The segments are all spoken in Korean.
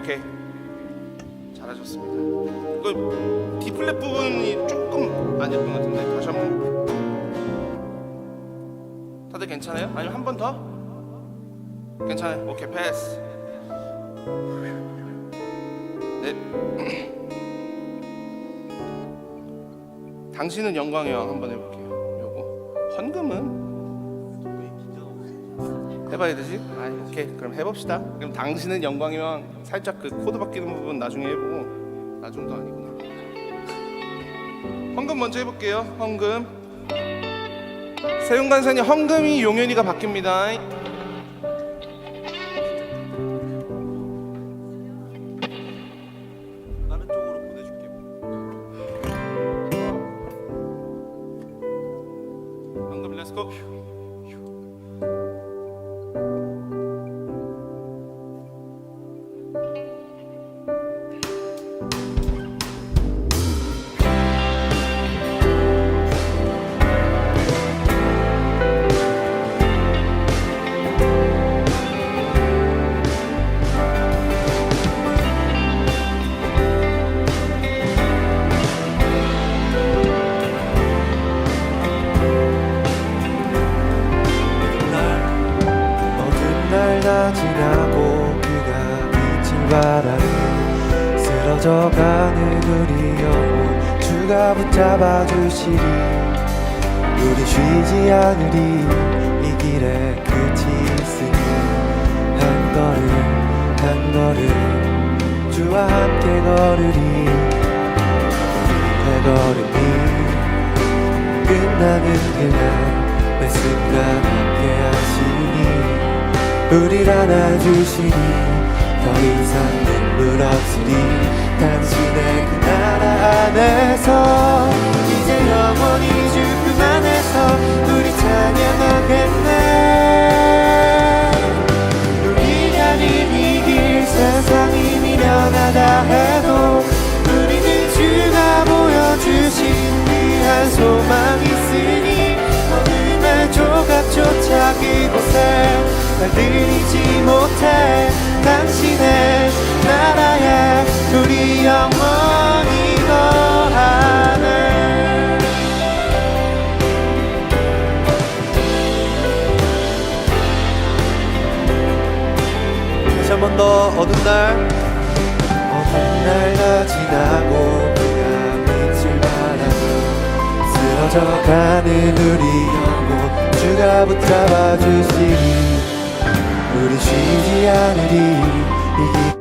오케이, 잘하셨습니다. 이거 D 플랫 부분이 조금 안 예쁜 것 같은데 다시 한번. 다들 괜찮아요? 아니면 한 번 더? 괜찮아요. 오케이, 패스. 네. 당신은 영광의 왕 한번 해볼게요. 요거 헌금은 해봐야 되지? 아, 오케이, 그럼 해봅시다. 그럼 당신은 영광의 왕 살짝 그 코드 바뀌는 부분 나중에 해보고. 나중도 아니구나. 헌금 먼저 해볼게요. 헌금. 세운간사님, 헌금이 용현이가 바뀝니다. 다른 쪽으로 보내줄게. 헌금 렛츠고. 다 지나고 그가 빛을 바라는 쓰러져가는 우리 영혼 주가 붙잡아 주시리. 우리 쉬지 않으리. 이 길에 끝이 있으니 한 걸음 한 걸음 주와 함께 걸으리. 내 걸음이 끝나는 그날 매 순간 함께 하시니 우릴 안아주시니 더 이상 눈물 없으리. 당신의 그 나라 안에서 이제 영원히 주 품 안에서 우리 찬양하겠네. 우리 아닌 이 길 세상이 미련하다 해도 우리는 주가 보여주신 귀한 소망이 있으니 어둠의 조각조차 그곳에 들이지 못해. 당신의 나라에 우리 영원히 거하네. 다시 한 번 더. 어두운 날 다 지나고 그가 빛을 바라고 쓰러져가는 우리 영혼 주가 붙잡아 주시니 우리 쉬지 않으리. 이 길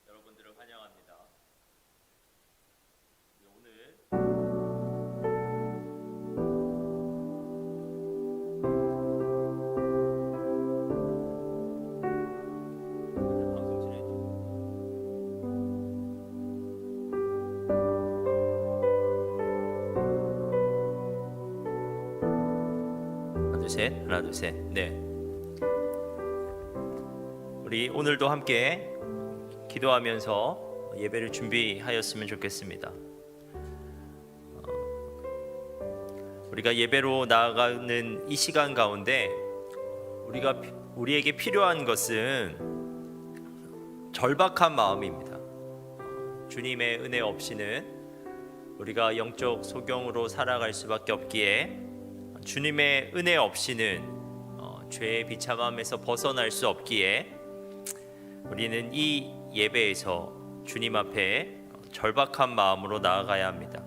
여러분들을 환영합니다. 오늘 방송 진행해 하나 둘 셋, 하나 둘 셋. 네. 우리 오늘도 함께 기도하면서 예배를 준비하였으면 좋겠습니다. 우리가 예배로 나아가는 이 시간 가운데 우리에게 필요한 것은 절박한 마음입니다. 주님의 은혜 없이는 우리가 영적 소경으로 살아갈 수밖에 없기에 주님의 은혜 없이는 죄의 비참함에서 벗어날 수 없기에 우리는 이 예배에서 주님 앞에 절박한 마음으로 나아가야 합니다.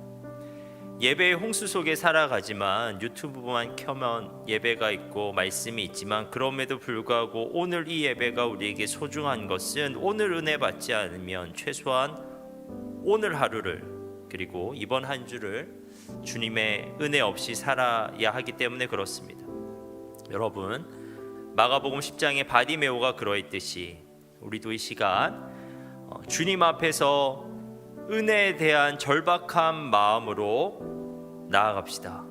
예배의 홍수 속에 살아가지만 유튜브만 켜면 예배가 있고 말씀이 있지만 그럼에도 불구하고 오늘 이 예배가 우리에게 소중한 것은 오늘 은혜 받지 않으면 최소한 오늘 하루를 그리고 이번 한 주를 주님의 은혜 없이 살아야 하기 때문에 그렇습니다. 여러분, 마가복음 10장에 바디메오가 그러했듯이 우리도 이 시간 주님 앞에서 은혜에 대한 절박한 마음으로 나아갑시다.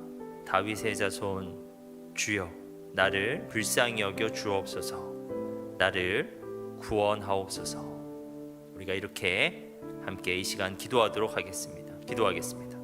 다윗의 자손 주여, 나를 불쌍히 여겨 주옵소서. 나를 구원하옵소서. 우리가 이렇게 함께 이 시간 기도하도록 하겠습니다. 기도하겠습니다.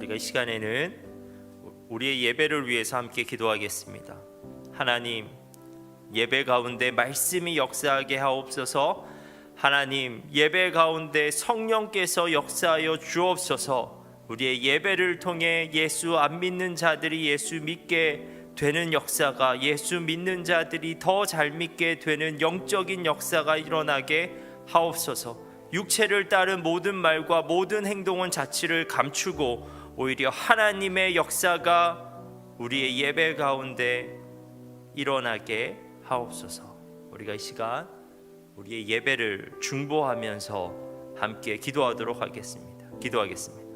우리가 이 시간에는 우리의 예배를 위해서 함께 기도하겠습니다. 하나님, 예배 가운데 말씀이 역사하게 하옵소서. 하나님, 예배 가운데 성령께서 역사하여 주옵소서. 우리의 예배를 통해 예수 안 믿는 자들이 예수 믿게 되는 역사가, 예수 믿는 자들이 더 잘 믿게 되는 영적인 역사가 일어나게 하옵소서. 육체를 따른 모든 말과 모든 행동은 자취를 감추고 오히려 하나님의 역사가 우리의 예배 가운데 일어나게 하옵소서. 우리가 이 시간 우리의 예배를 중보하면서 함께 기도하도록 하겠습니다. 기도하겠습니다.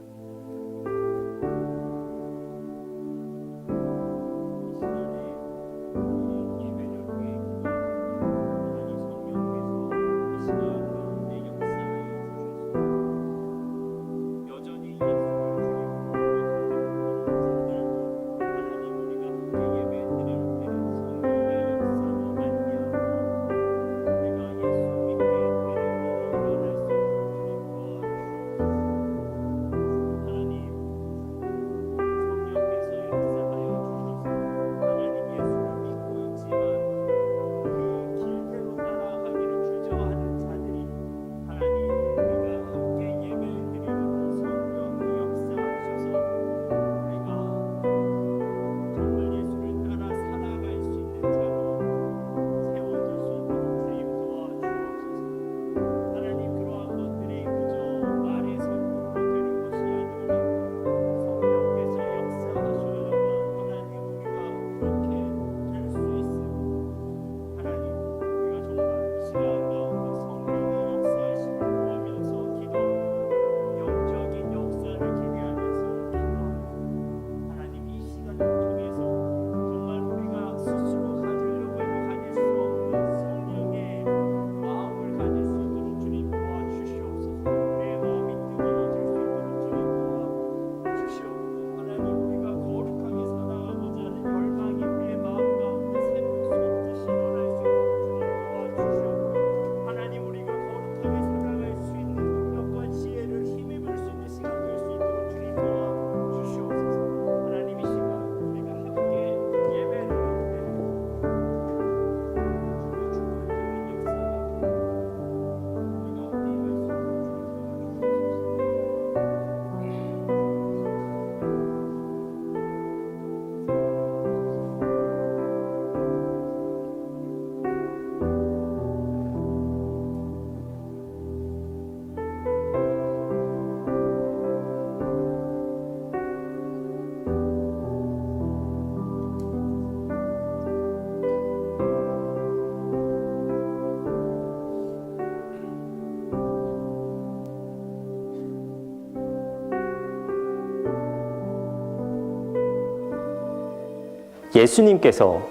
예수님께서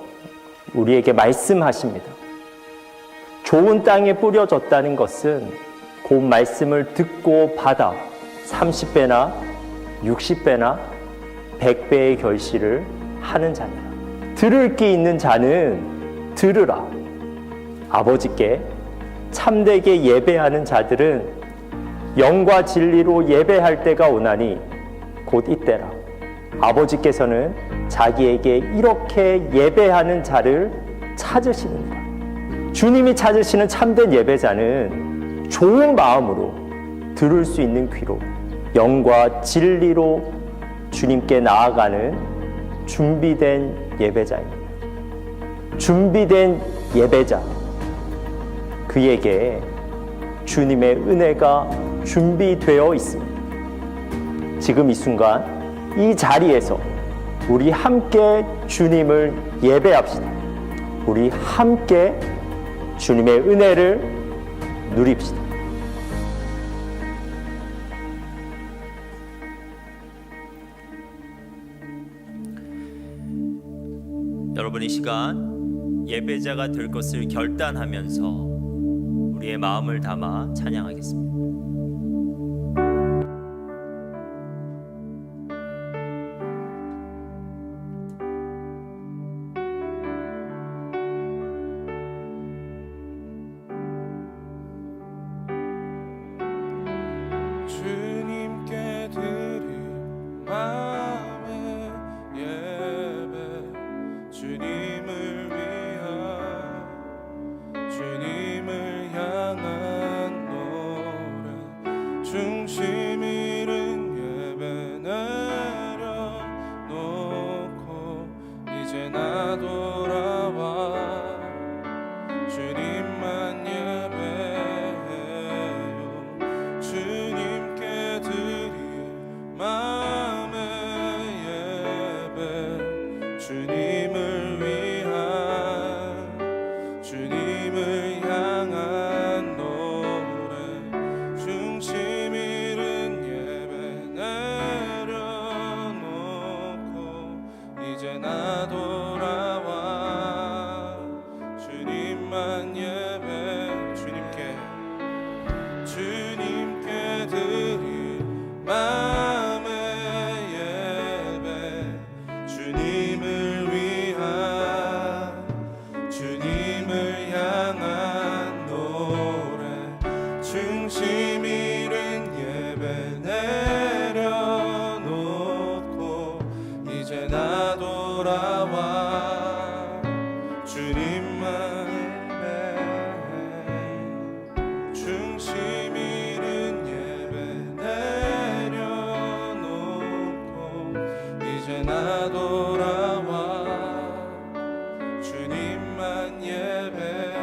우리에게 말씀하십니다. 좋은 땅에 뿌려졌다는 것은 그 말씀을 듣고 받아 30배나 60배나 100배의 결실을 하는 자니라. 들을 귀 있는 자는 들으라. 아버지께 참되게 예배하는 자들은 영과 진리로 예배할 때가 오나니 곧 이때라. 아버지께서는 자기에게 이렇게 예배하는 자를 찾으시느니라. 주님이 찾으시는 참된 예배자는 좋은 마음으로 들을 수 있는 귀로 영과 진리로 주님께 나아가는 준비된 예배자입니다. 준비된 예배자, 그에게 주님의 은혜가 준비되어 있습니다. 지금 이 순간 이 자리에서 우리 함께 주님을 예배합시다. 우리 함께 주님의 은혜를 누립시다. 여러분, 이 시간 예배자가 될 것을 결단하면서 우리의 마음을 담아 찬양하겠습니다. 주님께 드릴 말 중심 잃은 예배 내려놓고 이제 나 돌아와 주님만 예배해요. 주님께 드릴 마음의 예배, 주님을 위한, 주님을 향한 노래, 중심 잃은 예배 내려놓고 이제 나 돌아와 주님만 예배, 주님께 드릴 마음의 예배, 주님을 위한, 주님을 향한 노래, 중심 잃은 예배 내려놓고 이제 나 돌아와 주님만 예배, 중심 잃은 예배 내려놓고 이제 나 돌아와 주님만 예배해요.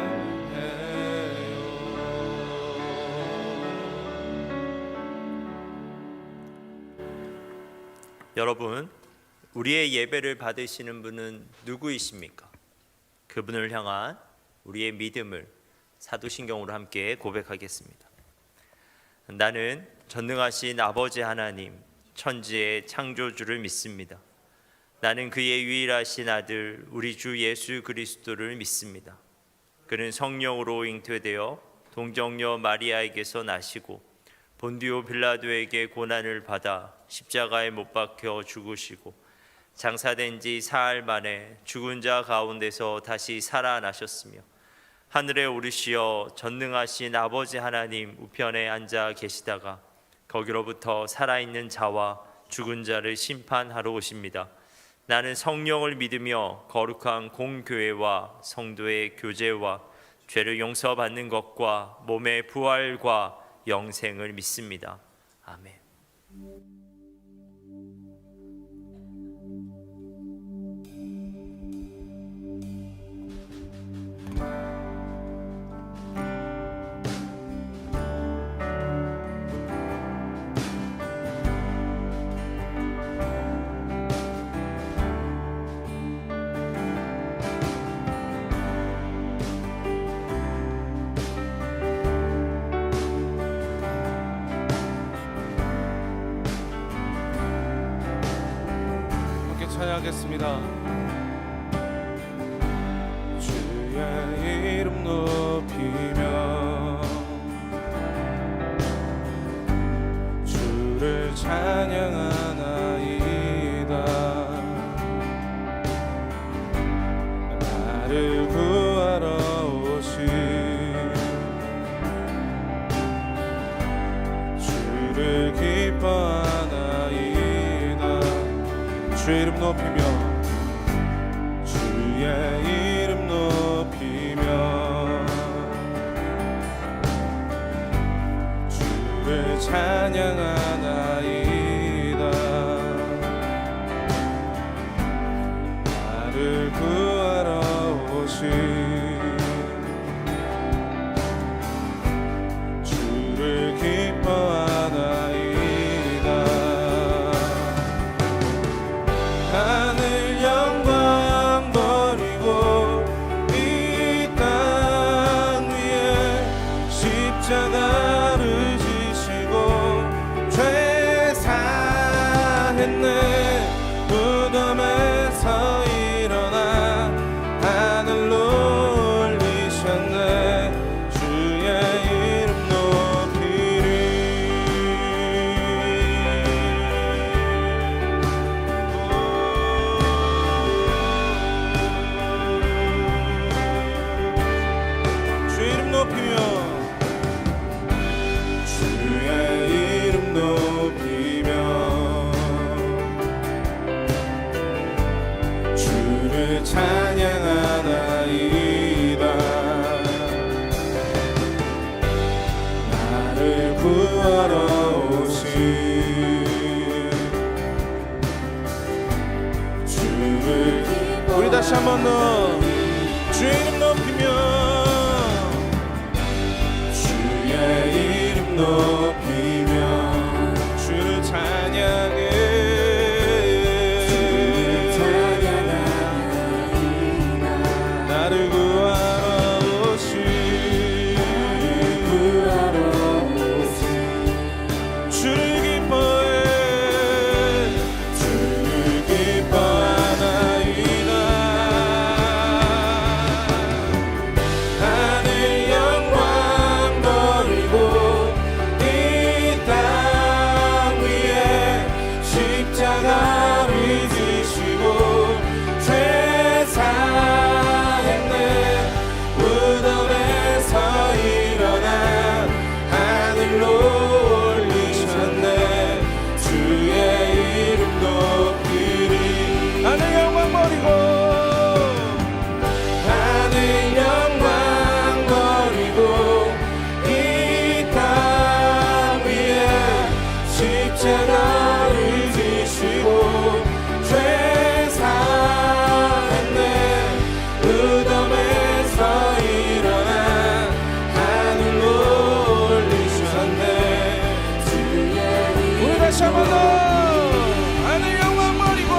여러분, 우리의 예배를 받으시는 분은 누구이십니까? 그분을 향한 우리의 믿음을 사도신경으로 함께 고백하겠습니다. 나는 전능하신 아버지 하나님, 천지의 창조주를 믿습니다. 나는 그의 유일하신 아들 우리 주 예수 그리스도를 믿습니다. 그는 성령으로 잉태되어 동정녀 마리아에게서 나시고 본디오 빌라도에게 고난을 받아 십자가에 못 박혀 죽으시고 장사된 지 사흘 만에 죽은 자 가운데서 다시 살아나셨으며 하늘에 오르시어 전능하신 아버지 하나님 우편에 앉아 계시다가 거기로부터 살아있는 자와 죽은 자를 심판하러 오십니다. 나는 성령을 믿으며 거룩한 공교회와 성도의 교제와 죄를 용서받는 것과 몸의 부활과 영생을 믿습니다. 아멘. 찬양하겠습니다. 주의 이름 높이며 주를 찬양하나이다. 나를 구하러 오신 주를 기뻐하나이다. 주의 이름 높이며 주의 이름 높이며 주를 찬양하나이다. 나를 구하러 오신 주를 기뻐하나이다. 하늘 영광 버리고 이 땅 위에 십자가를 지시고 죄 우리 다시 한번 더 주의 이름 높이며 주의 이름 높이며 주를 찬양해 나를 구하러 오신 주를 기뻐해 주를 기뻐하나이다. 하늘 영광 버리고 이 땅 위에 십자가를 지시고 죄 사했네. 무덤에서 일어나 하늘로 올리셨네. 주의 이름 높이리. 하늘 영광 버리고 하늘 영광 버리고 이 땅 위에 십자가를 지시고 죄 사했네. 무덤에서 일어나 하늘로 올리셨네. 우리 다시 한번 더 하늘 영광 버리고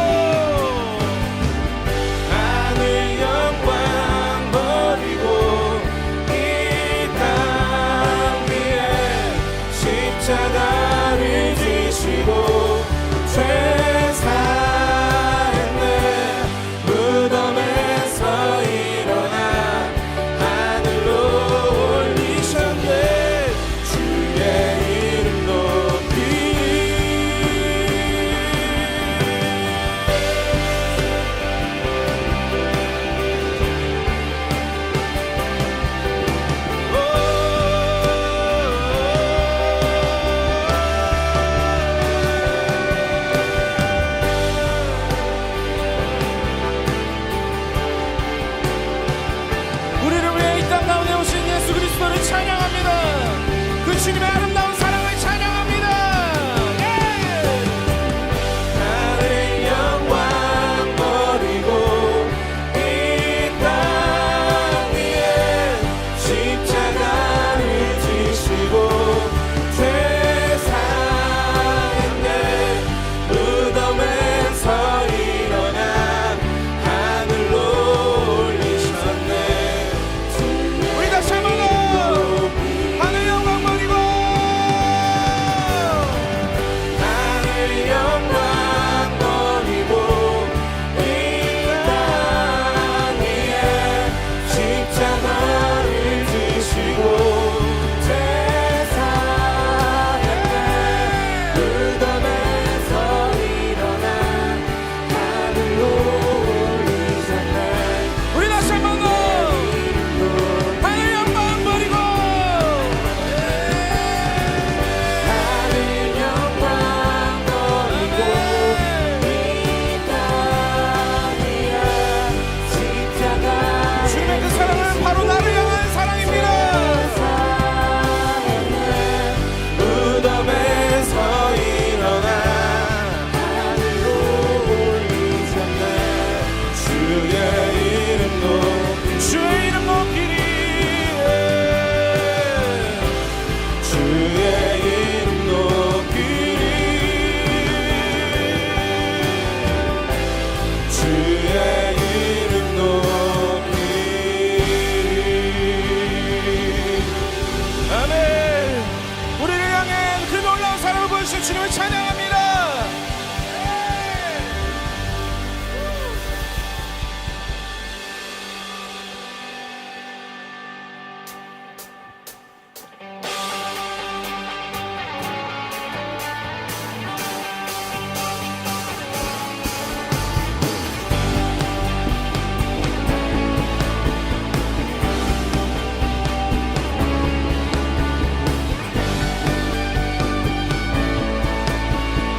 하늘 영광 버리고 이 땅 위에 십자가를 지시고 죄 사했네. 무덤에서 일어나 하늘로 올리셨네. 주의 이름 높이 우리를 위해 이 땅 가운데 오신 예수 그리스도를 찬양합니다. 그 주님의 아름다운 사랑을 찬양합니다. 하늘 영광 버리고 이 땅 위에 십자가를 지시고 죄 사했네. 무덤에서 일어나 하늘로 올리셨네. 우리 다시 한번 더 하늘 영광 버리고 하늘 영광 버리고 이 땅 위에 십자가를 지시고 죄 사했네. 무덤에서 일어나 하늘로 올리셨네. 우리 다시 한번 더 하늘 영광 버리고 하늘 영광 버리고 이 땅 위에 십자가. 주님의 그 사랑은 바로 나를 향한 사랑입니다. 무덤에서 일어나 하늘로 올리셨네. 주의 이름 높이 주의 이름 높이리. 주의 이름 높이리. 주의 이름 높이리. 아멘. 우리를 향해 그 놀라운 사랑을 보여주신 주님을 찬양합니다.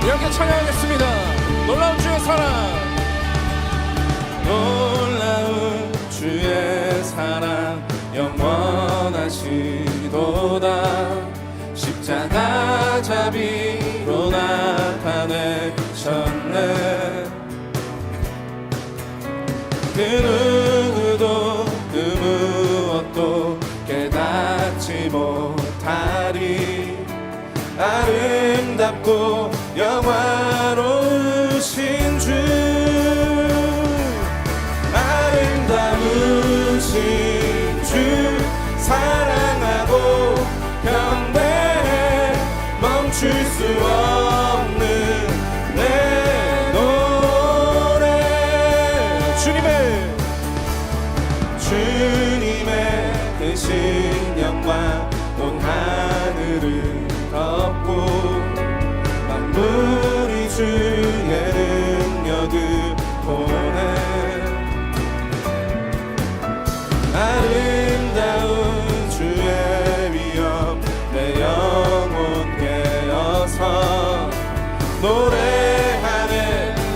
이렇게 찬양하겠습니다. 놀라운 주의 사랑. 놀라운 주의 사랑 영원하시도다. 십자가 자비로 주셨네. 그 누구도 그 무엇도 깨닫지 못하리. 아름답고 영화로우신 주, 아름다우신 주 사랑하고 경배해. 멈출 수 없는 내 노래. 주님의 크신 영광 온 하늘을 덮고 만물이 주의 능력을 보내. 아름다운 주의 위엄 내 영혼 깨어서 노래하네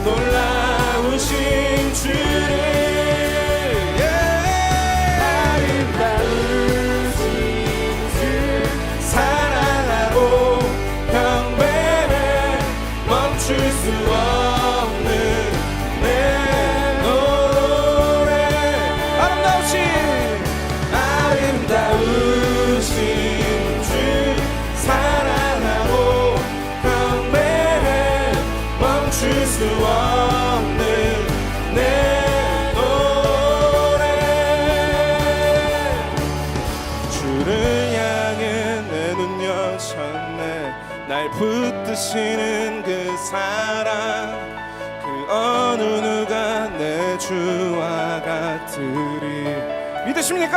놀라우신 주를. 멈출 수 없는 내 노래. 아름다우신 주 사랑하고 경배해. 멈출 수 없는 내 노래. 주를 향해 내 눈 여셨네. 날 붙드시는 그 사랑, 그 어느 누가 내 주와 같으리. 믿으십니까?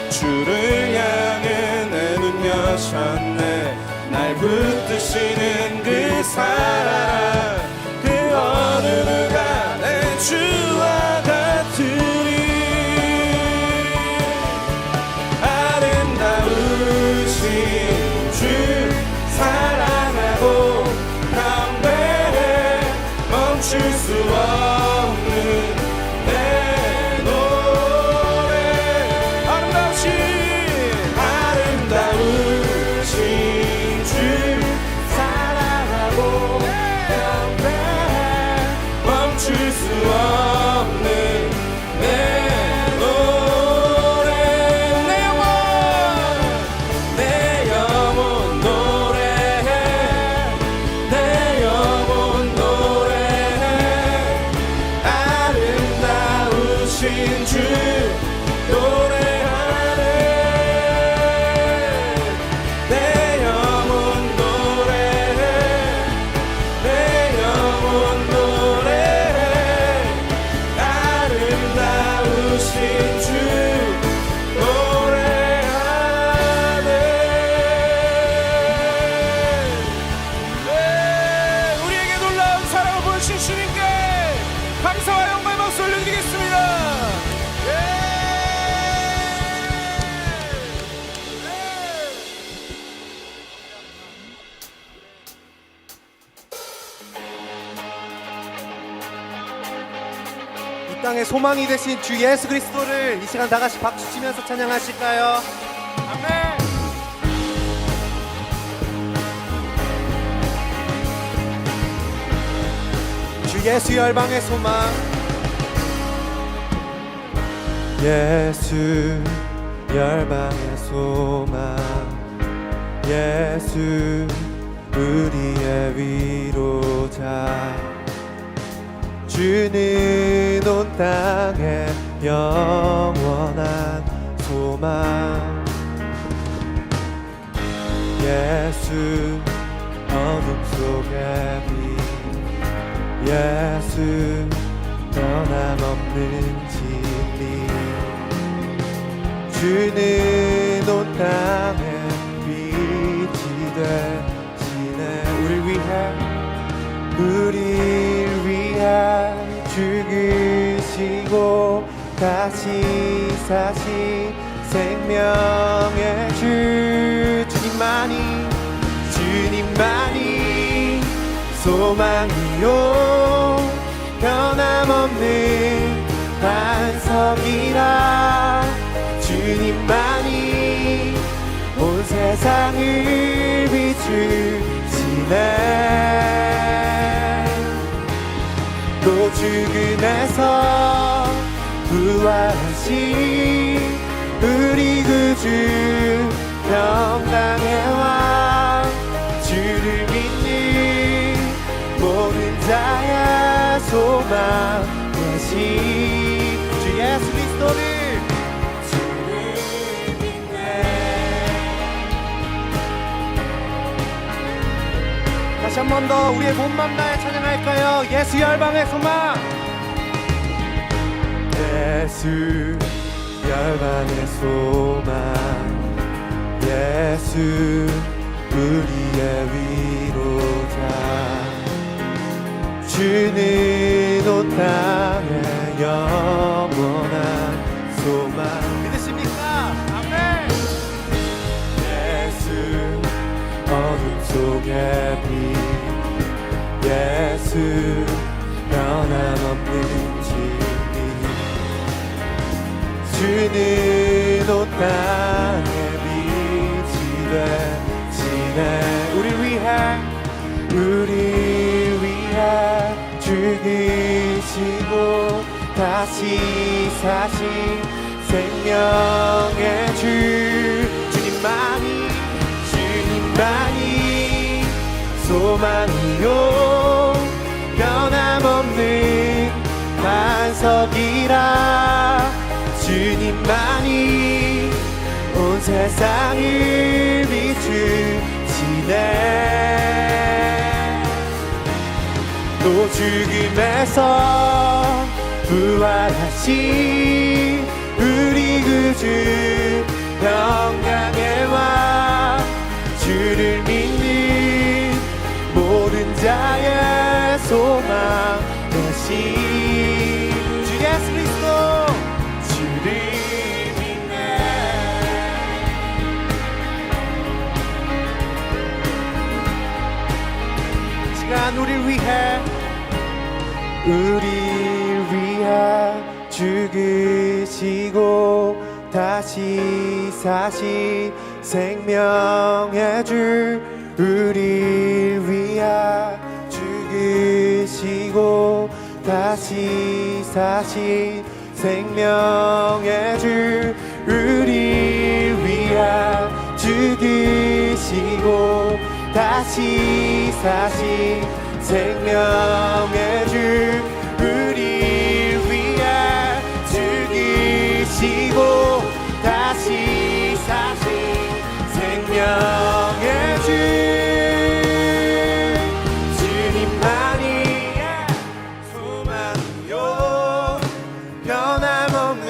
주를 향해 내 눈 여셨네. 날 붙드시는 그 사랑, 그 어느 누가 내 주와 같으리. 아름다우신 주 사랑하고 경배해. 멈출 수 없는 내 노래. 아름다우신 주 사랑하고 경배해. 멈출 수 없는 내 노래. 내 영혼 노래해. 내 영혼 노래해. 아름다우신 주 노래하네. 내 영혼 노래해. 내 영혼 노래해. 아름다우신 주 노래하네. 우리에게 놀라운 사랑을 보여주신 주님께 감사와 영광의 박수 올려드리겠습니다. 이 땅의 소망이 되신 주 예수 그리스도를 이 시간 다 같이 박수 치면서 찬양하실까요? 아멘. 주 예수 열방의 소망. 예수 열방의 소망. 예수 우리의 위로자. 주는 온 땅에 영원한 소망. 예수 어둠 속의 빛. 예수 변함없는 진리. 주는 온 땅에 빛이 되시네. 우릴 위해 죽으시고 다시 사신 생명의 주. 주님만이 소망이요 변함없는 반석이라. 주님만이 온 세상을 비추시네. 죽음에서 부활하신 우리 구주 평강의 왕 주를 믿는 모든 자의 소망 되신 주 예수 그리스도를 다시 한 번 더 우리의 몸만 다해 찬양할까요? 예수 열방의 소망 예수 열방의 소망 예수 우리의 위로자 주는 온 땅의 영원한 소망 믿으십니까? 아멘. 예수 어둠 속의 빛 예수 변함없는 진리 주는 온 땅의 빛이 되시네 우리 위해 죽으시고 다시 사신 생명의 주 주님만이 소망이요 변함없는 반석이라 주님만이 온 세상을 비추시네 또 죽음에서 부활하신 우리 구주 평강의 왕 주를 믿는 모든 자의 소망 되신 주 예수 그리스도 주를 믿네 시간 우리를 위해 죽으시고 다시 사신 생명의 주 우리를 위해 죽으시고 다시 사신 생명의 주 우리를 위해 죽으시고 다시 사신 생명의 주 우리를 위해 죽으시고 다시 사신 생명의 주 주님만이 소망이요 변함없는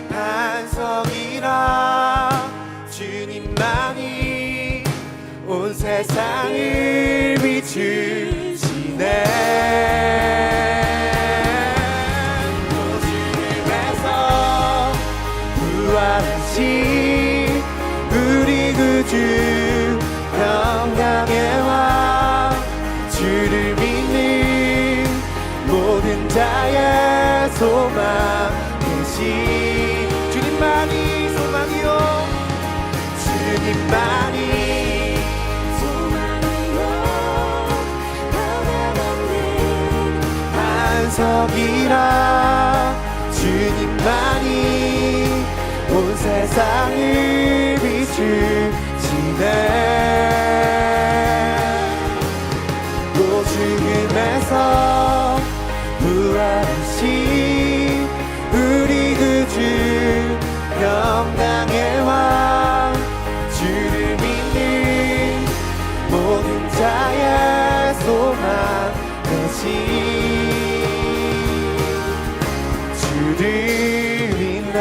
반석이라 주님만이 온 세상을 비추시네 또 죽음에서 부활하신 우리 구주 평강의 왕 주를 믿는 모든 자의 소망 되신 주님만이 소망이요 주님만이 소망이요 변함없는 반석이라 주님만이 온 세상을 비추시네 또 죽음에서 부활하신 우리 구주 평강의 왕 주를 믿는 모든 자의 소망 되신 주를 믿네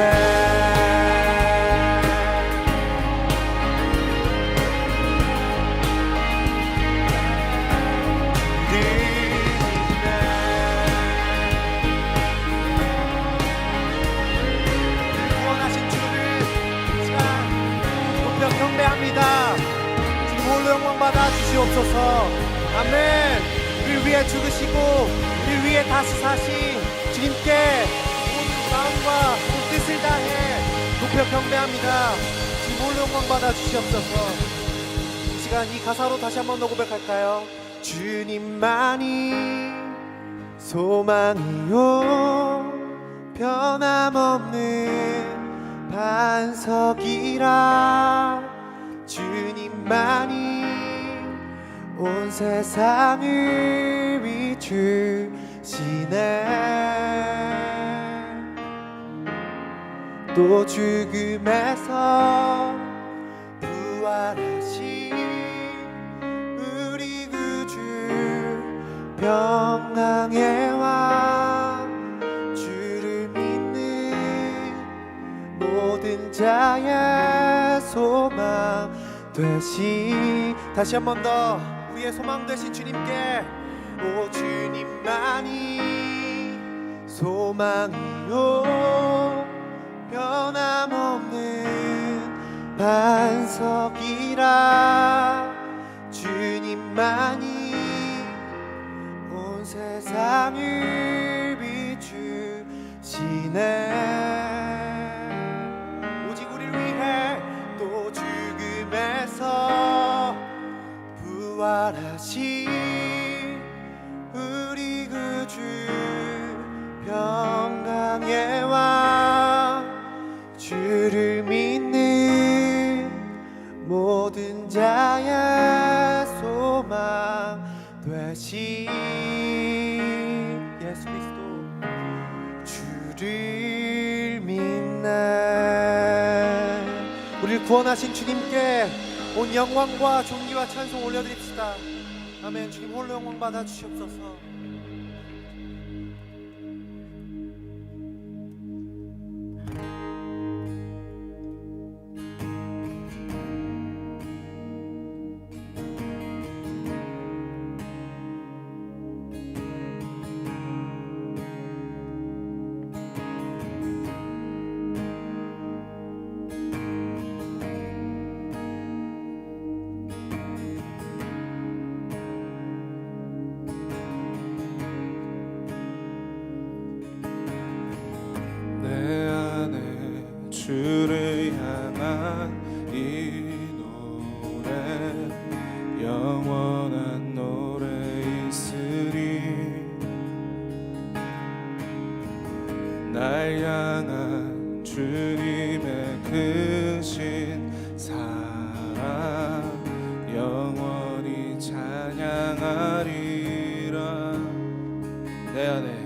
영광 받아 주시옵소서. 아멘. 우리를 위해 죽으시고 우리를 위해 다시 사신 주님께 모든 마음과 모든 뜻을 다해 높여 경배합니다. 주님 홀로 영광 받아 주시옵소서. 이 시간 이 가사로 다시 한번 더 고백할까요? 주님만이 소망이요 변함없는 반석이라 주님만이 온 세상을 비추시네. 또 죽음에서 부활하신 우리 구주 평강의 왕 주를 믿는 모든 자의 소망 되시. 다시 한 번 더 우리의 소망 되신 주님께 오 주님만이 소망이요 변함없는 반석이라 주님만이 온 세상을 비추시네. 오직 우리를 위해 또 죽음에서 부활하신 우리 구주 평강의 왕 주를 믿는 모든 자의 소망 되신 예수 그리스도 주를 믿네. 우리를 구원하신 주님께 온 영광과 존귀와 찬송 올려드립시다. 아멘. 주님 홀로 영광 받아 주시옵소서. 주를 향한 이 노래 영원한 노래 있으리. 날 향한 주님의 크신 사랑 영원히 찬양하리라. 내 안에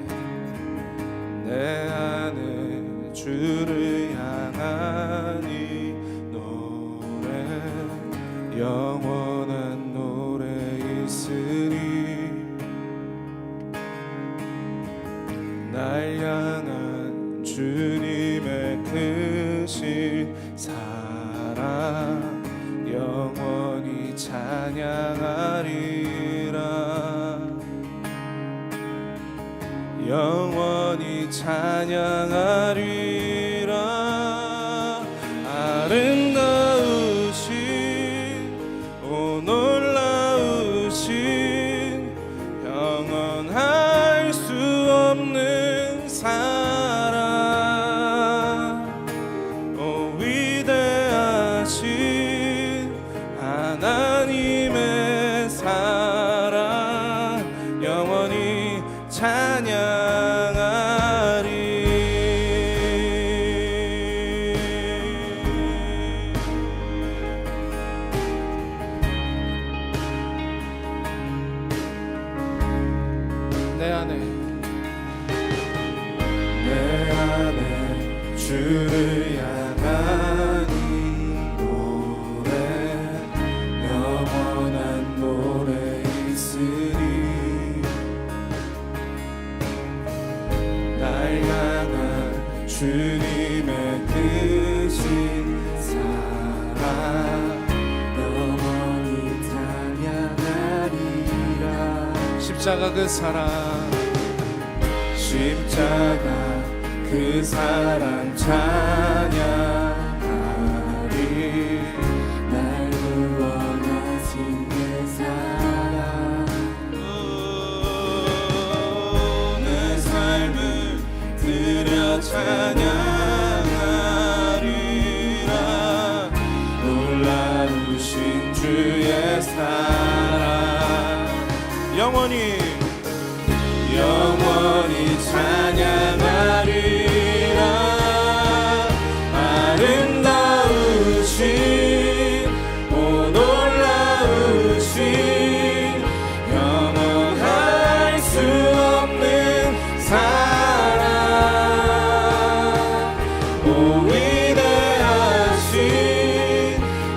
주를 향한 이 노래 영원한 노래 있으리. 날 향한 주님의 크신 사랑 영원히 찬양하리라. 영원히 찬양하리라. 아름다우신 오 놀라우신 영원할 수 없는 사랑 오 위대하신 하나님의 사랑 영원히 찬양하리. 내 안에 주를 향한 이 노래 영원한 노래 있으리. 날 향한 주님의 크신 사랑 영원히 찬양하리라. 십자가 그 사랑 그 사랑 찬양하리. 날 구원하신 그 사랑 내 삶을 드려 찬양하리라. 놀라우신 주의 사랑 영원히 찬양하리라. 아름다우신 오 놀라우신 영원할 수 없는 사랑 오 위대하신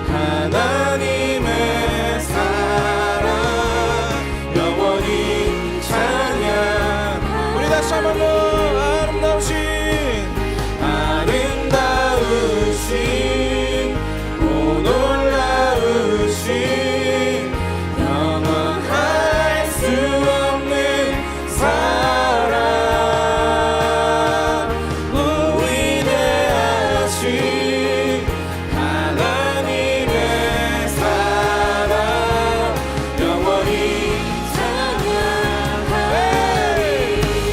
하나님의 사랑 영원히 찬양. 우리 다시 한번 아름다우신 오 놀라우신 영원할 수 없는 사랑 오 위대하신 하나님의 사랑 영원히 찬양하리.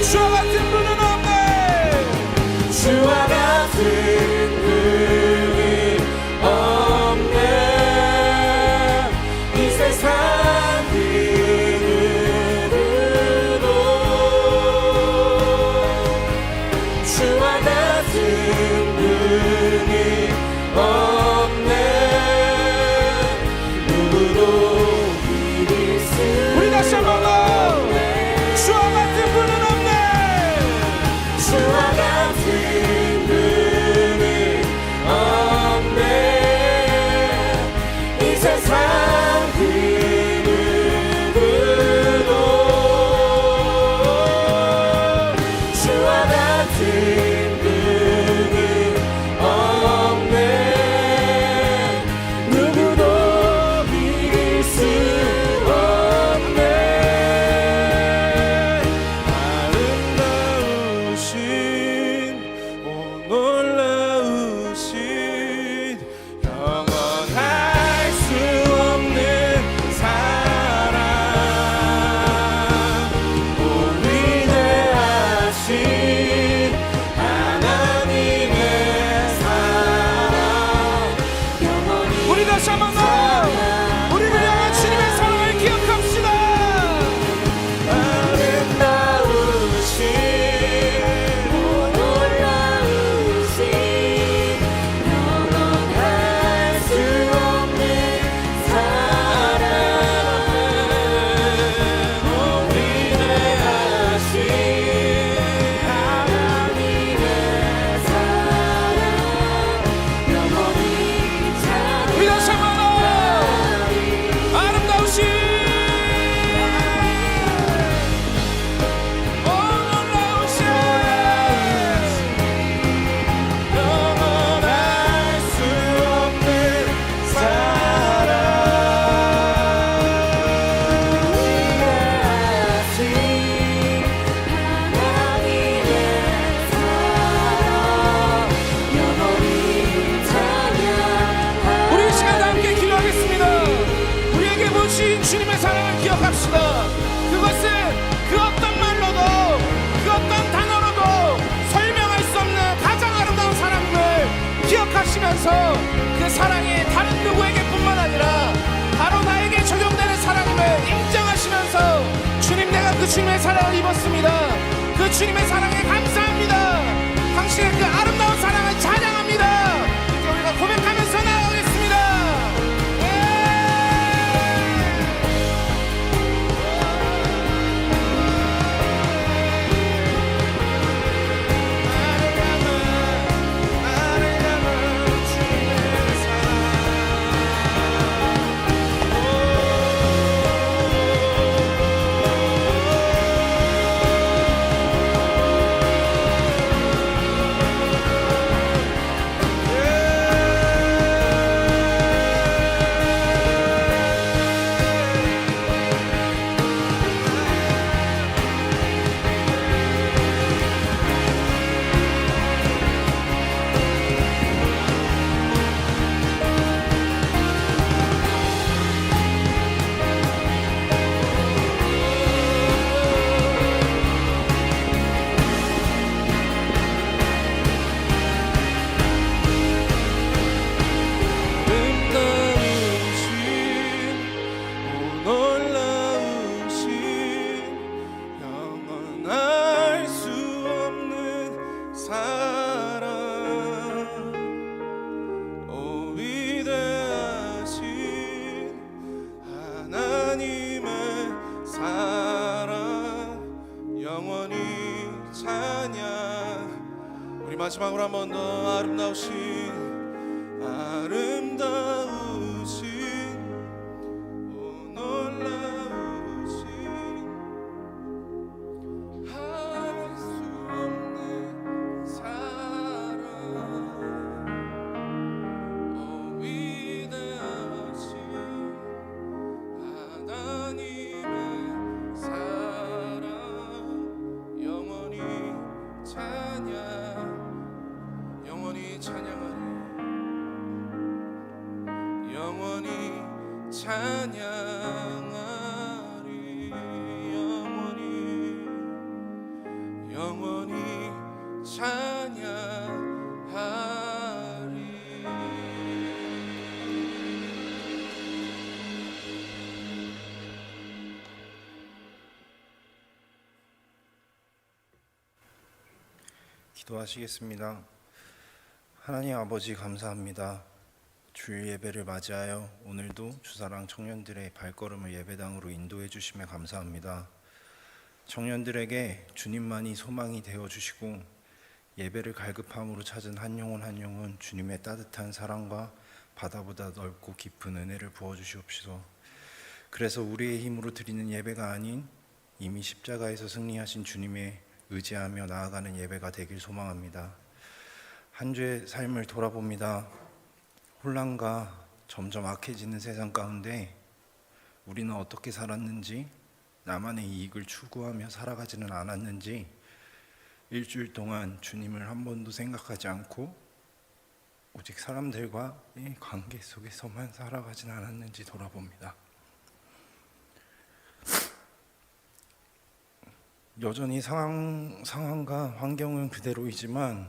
주와 같은 분은 없네. 주와 같은 분이 없네. 이 세상 그 누구도 주와 같은 분이 없네. 누구도 이길 수 우리 다시 한번 주와 같은 분은 없네. 주와 같은 분이 없네. 이 세상 그 누구도 주와 같은 분이 없네. 누구도 이길 수 없네. 아름다우신 오 놀라우신 영원할 수 없는 사랑 오 위대하신 하나님의 사랑 영원히. 우리 다시 한번 더 우리를 향한 주님의 사랑을 기억합시다. 아름다우신 오 놀라우신 영원할 수 없는 사랑 오 위대하신 하나님의 사랑 영원히 찬양. 우리 다시 한번 아름다우신 오 놀라우신 영원할 수 없는 사랑 위대하신 하나님의 사랑 영원히 찬양. 우리 이 시간 함께 기도하겠습니다. 우리에게 보신 주님의 사랑을 기억합시다. 그것은 그 어떤 말로도 그 어떤 단어로도 설명할 수 없는 가장 아름다운 사랑을 기억하시면서 그 사랑이 다른 누구에게뿐만 아니라 바로 나에게 적용되는 사랑임을 인정하시면서 주님, 내가 그 주님의 사랑을 입었습니다. 그 주님의 사랑에 감사합니다. 당신의 그 아름다운 사랑을 찬양합니다. 이제 우리가 고백하면서 나아가겠습니다. 하나님의 사랑 영원히 찬양. 우리 마지막으로 한 번 더 아름다우신 오 놀라우신 할 수 없는 사랑 오 위대하신 하나님의 사랑 영원히 찬양 영원히 찬양하리 영원히 찬양하리 영원히 찬양하리. 기도하시겠습니다. 하나님 아버지 감사합니다. 주일 예배를 맞이하여 오늘도 주사랑 청년들의 발걸음을 예배당으로 인도해 주심에 감사합니다. 청년들에게 주님만이 소망이 되어 주시고 예배를 갈급함으로 찾은 한 영혼 주님의 따뜻한 사랑과 바다보다 넓고 깊은 은혜를 부어 주시옵소서. 그래서 우리의 힘으로 드리는 예배가 아닌 이미 십자가에서 승리하신 주님의 의지하며 나아가는 예배가 되길 소망합니다. 한 주의 삶을 돌아봅니다. 혼란과 점점 악해지는 세상 가운데 우리는 어떻게 살았는지, 나만의 이익을 추구하며 살아가지는 않았는지, 일주일 동안 주님을 한 번도 생각하지 않고 오직 사람들과의 관계 속에서만 살아가지는 않았는지 돌아봅니다. 여전히 상황과 환경은 그대로이지만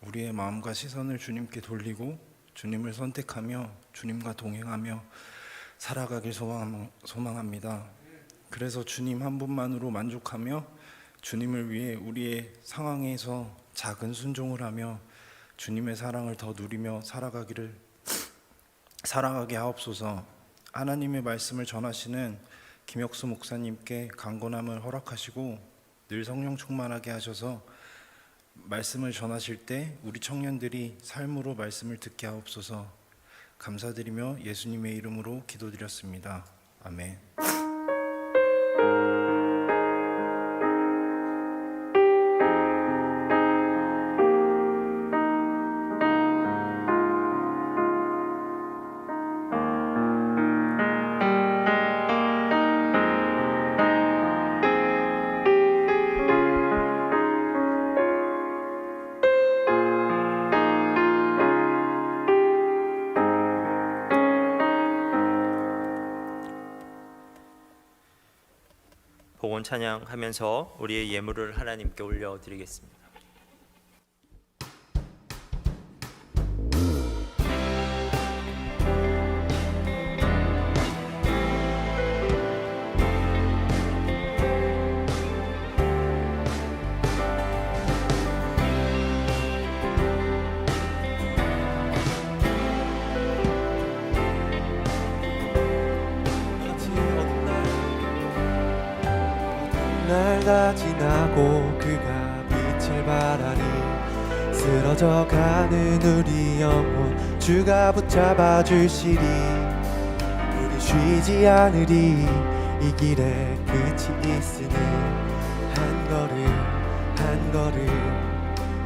우리의 마음과 시선을 주님께 돌리고 주님을 선택하며 주님과 동행하며 살아가길 소망합니다. 그래서 주님 한 분만으로 만족하며 주님을 위해 우리의 상황에서 작은 순종을 하며 주님의 사랑을 더 누리며 살아가게 하옵소서. 하나님의 말씀을 전하시는 김혁수 목사님께 강건함을 허락하시고 늘 성령 충만하게 하셔서 말씀을 전하실 때 우리 청년들이 삶으로 말씀을 듣게 하옵소서. 감사드리며 예수님의 이름으로 기도드렸습니다. 아멘. 복원 찬양하면서 우리의 예물을 하나님께 올려드리겠습니다. 날 다 지나고 그가 빛을 발하니 쓰러져가는 우리 영혼 주가 붙잡아 주시리. 우리 쉬지 않으리. 이 길에 끝이 있으니 한 걸음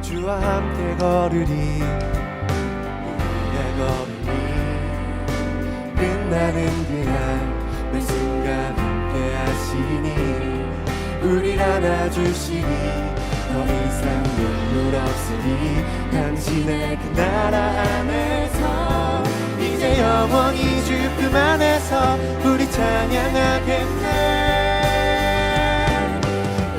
주와 함께 걸으리. 우리의 걸음이 끝나는 그날 매 순간 함께 하시니 우릴 안아주시니 더 이상 눈물 없으니 당신의 그 나라 안에서 이제 영원히 주품 안에서 우리 찬양하겠네.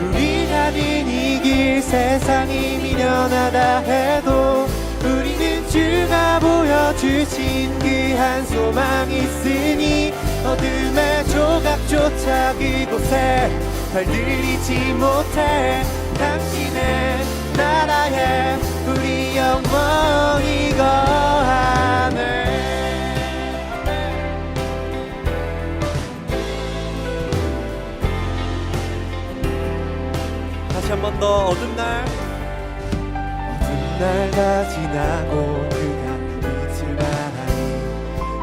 우리가 이길 세상이 미련하다 해도 우리는 주가 보여주신 그 한 소망이 있으니 어둠의 조각조차 그곳에 발들이지 못해 당신의 나라에 우리 영원히 거하네. 다시 한 번 더 어두운 날 다 지나고 그가 빛을 바라니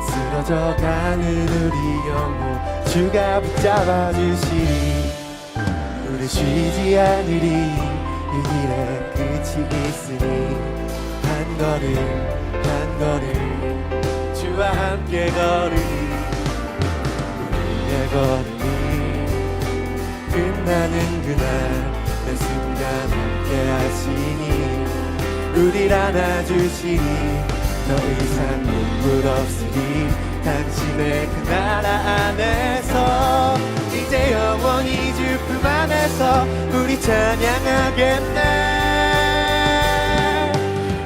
쓰러져가는 우리 영혼 주가 붙잡아 주시니 우리 쉬지 않으리 이 길에 끝이 있으니 한 걸음 한 걸음 주와 함께 걸으니 우리의 걸음이 끝나는 그날 내 순간 함께 하시니 우릴 안아주시니 더 이상 눈물 없으니 당신의 그 나라 안에서 이제 영원히 주 품 안에서 우리 찬양하겠네.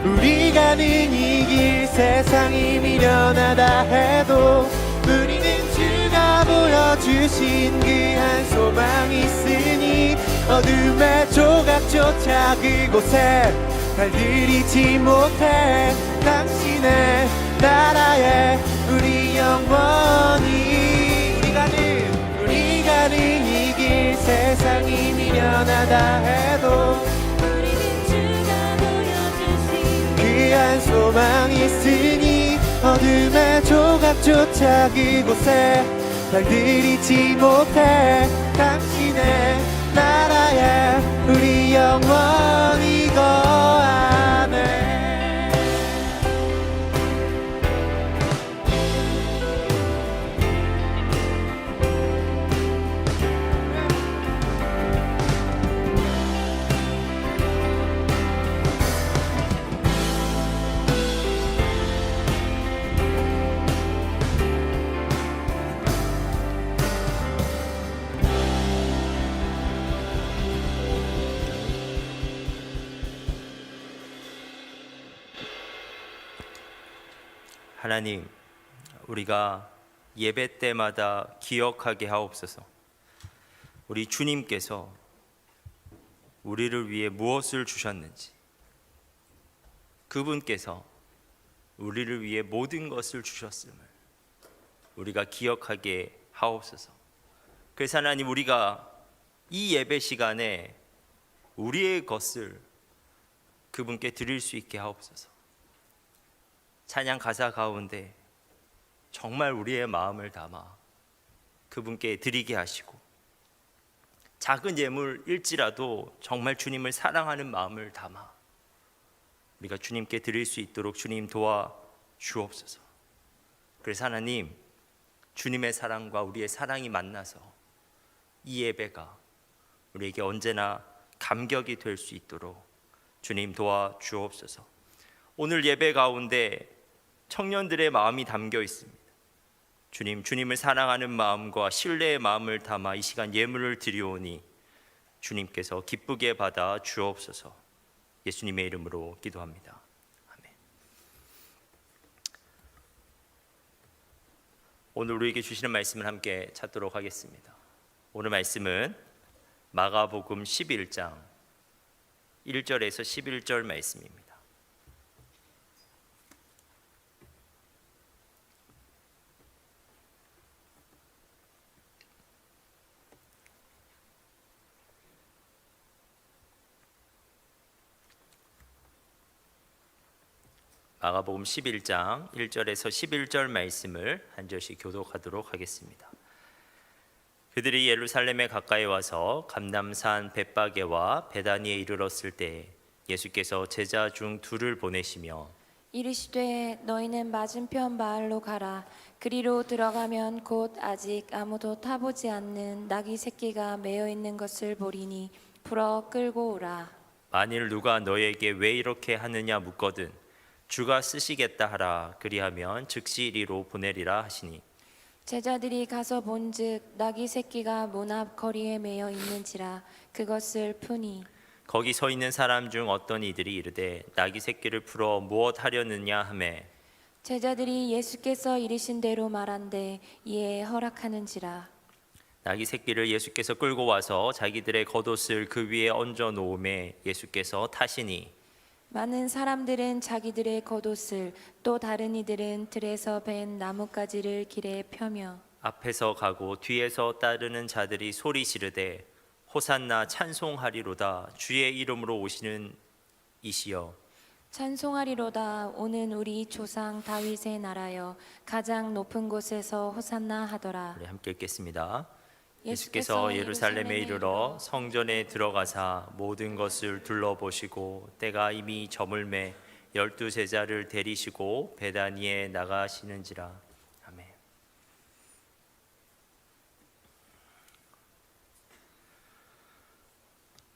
우리 가는 이 길 세상이 미련하다 해도 우리는 주가 보여주신 그 한 소망이 있으니 어둠의 조각조차 그곳에 달들이지 못해 당신의 나라에 우리 영원히 우리 가는 이 길 세상이 미련하다 해도 우리는 주가 보여주신 그 한 소망이 있으니 어둠의 조각조차 그곳에 달들이지 못해 당신의 나라에 우리 영원히 거하네. 하나님, 우리가 예배 때마다 기억하게 하옵소서. 우리 주님께서 우리를 위해 무엇을 주셨는지, 그분께서 우리를 위해 모든 것을 주셨음을 우리가 기억하게 하옵소서. 그래서 하나님, 우리가 이 예배 시간에 우리의 것을 그분께 드릴 수 있게 하옵소서. 찬양 가사 가운데 정말 우리의 마음을 담아 그분께 드리게 하시고, 작은 예물일지라도 정말 주님을 사랑하는 마음을 담아 우리가 주님께 드릴 수 있도록 주님 도와 주옵소서. 그래서 하나님, 주님의 사랑과 우리의 사랑이 만나서 이 예배가 우리에게 언제나 감격이 될 수 있도록 주님 도와 주옵소서. 오늘 예배 가운데 청년들의 마음이 담겨 있습니다. 주님, 주님을 사랑하는 마음과 신뢰의 마음을 담아 이 시간 예물을 드리오니 주님께서 기쁘게 받아 주옵소서. 예수님의 이름으로 기도합니다. 아멘. 오늘 우리에게 주시는 말씀을 함께 찾도록 하겠습니다. 오늘 말씀은 마가복음 11장 1절에서 11절 말씀입니다. 마가복음 11장 1절에서 11절 말씀을 한 절씩 교독하도록 하겠습니다. 그들이 예루살렘에 가까이 와서 감람산 벳바게와 베다니에 이르렀을 때 예수께서 제자 중 둘을 보내시며 이르시되 너희는 맞은편 마을로 가라. 그리로 들어가면 곧 아직 아무도 타보지 않는 나귀 새끼가 매어 있는 것을 보리니 풀어 끌고 오라. 만일 누가 너에게 왜 이렇게 하느냐 묻거든 주가 쓰시겠다 하라. 그리하면 즉시 이리로 보내리라 하시니 제자들이 가서 본즉 나귀 새끼가 문 앞 거리에 매어 있는지라. 그것을 푸니 거기 서 있는 사람 중 어떤 이들이 이르되 나귀 새끼를 풀어 무엇 하려느냐 하매 제자들이 예수께서 이르신 대로 말한대 이에 허락하는지라. 나귀 새끼를 예수께서 끌고 와서 자기들의 겉옷을 그 위에 얹어 놓음에 예수께서 타시니 많은 사람들은 자기들의 겉옷을 또 다른 이들은 들에서 벤 나뭇가지를 길에 펴며 앞에서 가고 뒤에서 따르는 자들이 소리 지르되 호산나 찬송하리로다. 주의 이름으로 오시는 이시여. 찬송하리로다. 오는 우리 조상 다윗의 나라여 가장 높은 곳에서 호산나 하더라. 우리 함께 읽겠습니다. 예수께서 예루살렘에 이르러 성전에 들어가사 모든 것을 둘러보시고 때가 이미 저물매 12 제자를 데리시고 베다니에 나가시는지라. 아멘.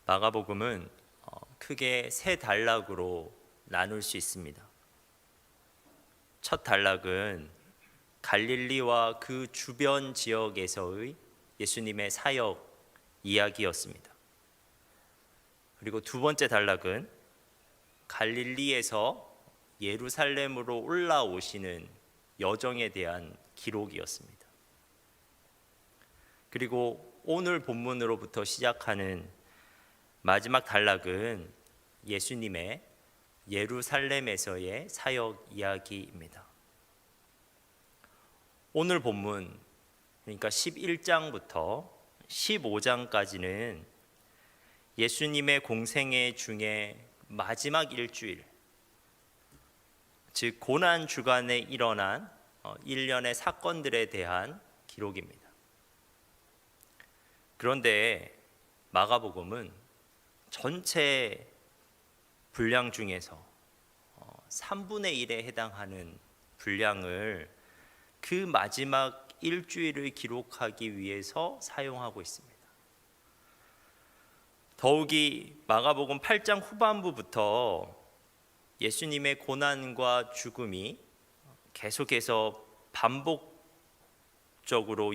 마가복음은 크게 세 단락으로 나눌 수 있습니다. 첫 단락은 갈릴리와 그 주변 지역에서의 예수님의 사역 이야기였습니다. 그리고 두 번째 단락은 갈릴리에서 예루살렘으로 올라오시는 여정에 대한 기록이었습니다. 그리고 오늘 본문으로부터 시작하는 마지막 단락은 예수님의 예루살렘에서의 사역 이야기입니다. 오늘 본문, 그러니까 11장부터 15장까지는 예수님의 공생애 중에 마지막 일주일, 즉 고난 주간에 일어난 일련의 사건들에 대한 기록입니다. 그런데 마가복음은 전체 분량 중에서 3분의 1에 해당하는 분량을 그 마지막 일주일을 기록하기 위해서 사용하고 있습니다. 더욱이 마가복음 8장 후반부부터 예수님의 고난과 죽음이 계속해서 반복적으로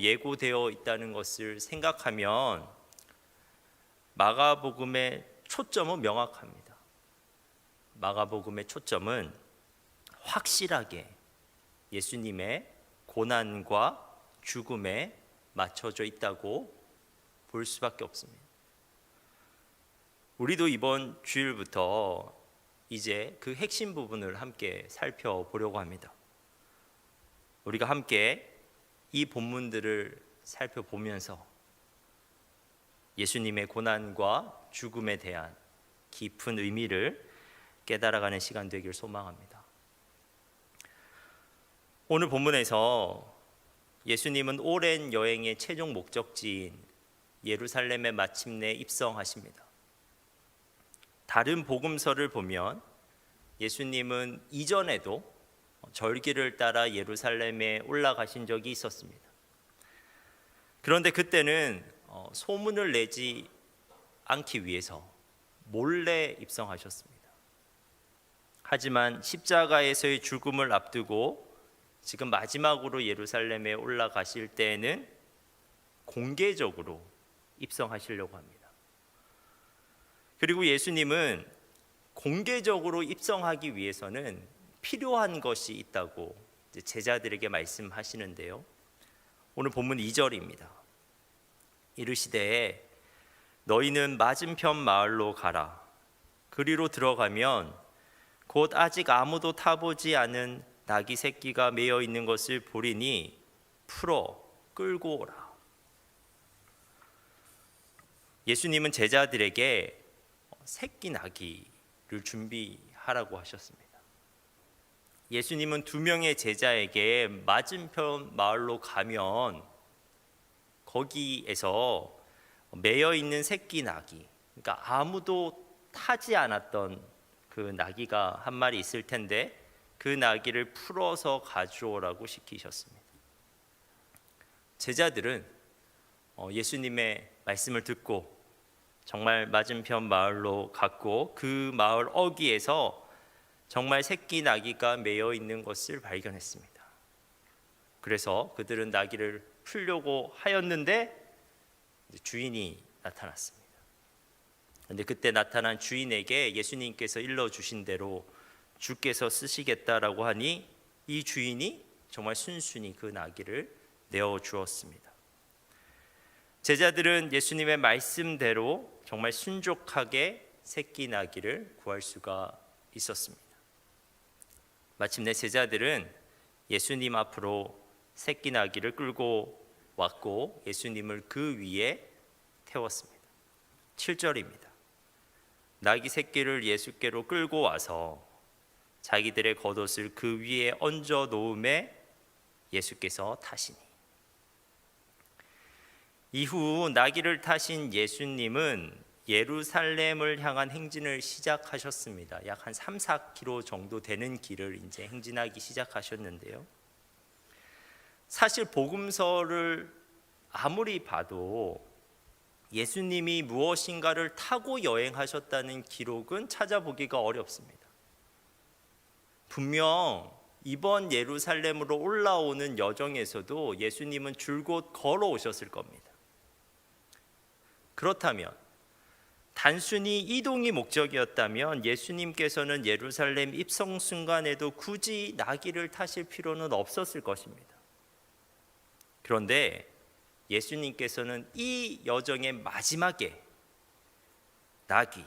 예고되어 있다는 것을 생각하면 마가복음의 초점은 명확합니다. 마가복음의 초점은 확실하게 예수님의 고난과 죽음에 맞춰져 있다고 볼 수밖에 없습니다. 우리도 이번 주일부터 이제 그 핵심 부분을 함께 살펴보려고 합니다. 우리가 함께 이 본문들을 살펴보면서 예수님의 고난과 죽음에 대한 깊은 의미를 깨달아가는 시간 되길 소망합니다. 오늘 본문에서 예수님은 오랜 여행의 최종 목적지인 예루살렘에 마침내 입성하십니다. 다른 복음서를 보면 예수님은 이전에도 절기를 따라 예루살렘에 올라가신 적이 있었습니다. 그런데 그때는 소문을 내지 않기 위해서 몰래 입성하셨습니다. 하지만 십자가에서의 죽음을 앞두고 지금 마지막으로 예루살렘에 올라가실 때에는 공개적으로 입성하시려고 합니다. 그리고 예수님은 공개적으로 입성하기 위해서는 필요한 것이 있다고 제자들에게 말씀하시는데요. 오늘 본문 2절입니다. 이르시되 너희는 맞은편 마을로 가라. 그리로 들어가면 곧 아직 아무도 타보지 않은 나귀 새끼가 매어 있는 것을 보리니 풀어 끌고 오라. 예수님은 제자들에게 새끼 나귀를 준비하라고 하셨습니다. 예수님은 2명의 제자에게 맞은편 마을로 가면 거기에서 매어 있는 새끼 나귀, 그러니까 아무도 타지 않았던 그 나귀가 한 마리 있을 텐데 그 나귀를 풀어서 가져오라고 시키셨습니다. 제자들은 예수님의 말씀을 듣고 정말 맞은편 마을로 갔고 그 마을 어귀에서 정말 새끼 나귀가 매어 있는 것을 발견했습니다. 그래서 그들은 나귀를 풀려고 하였는데 주인이 나타났습니다. 그런데 그때 나타난 주인에게 예수님께서 일러주신 대로 주께서 쓰시겠다라고 하니 이 주인이 정말 순순히 그 나귀를 내어주었습니다. 제자들은 예수님의 말씀대로 정말 순종하게 새끼 나귀를 구할 수가 있었습니다. 마침내 제자들은 예수님 앞으로 새끼 나귀를 끌고 왔고 예수님을 그 위에 태웠습니다. 7절입니다. 나귀 새끼를 예수께로 끌고 와서 자기들의 겉옷을 그 위에 얹어 놓음에 예수께서 타시니. 이후 나귀를 타신 예수님은 예루살렘을 향한 행진을 시작하셨습니다. 약 한 3, 4km 정도 되는 길을 이제 행진하기 시작하셨는데요. 사실 복음서를 아무리 봐도 예수님이 무엇인가를 타고 여행하셨다는 기록은 찾아보기가 어렵습니다. 분명 이번 예루살렘으로 올라오는 여정에서도 예수님은 줄곧 걸어오셨을 겁니다. 그렇다면 단순히 이동이 목적이었다면 예수님께서는 예루살렘 입성 순간에도 굳이 나귀를 타실 필요는 없었을 것입니다. 그런데 예수님께서는 이 여정의 마지막에 나귀,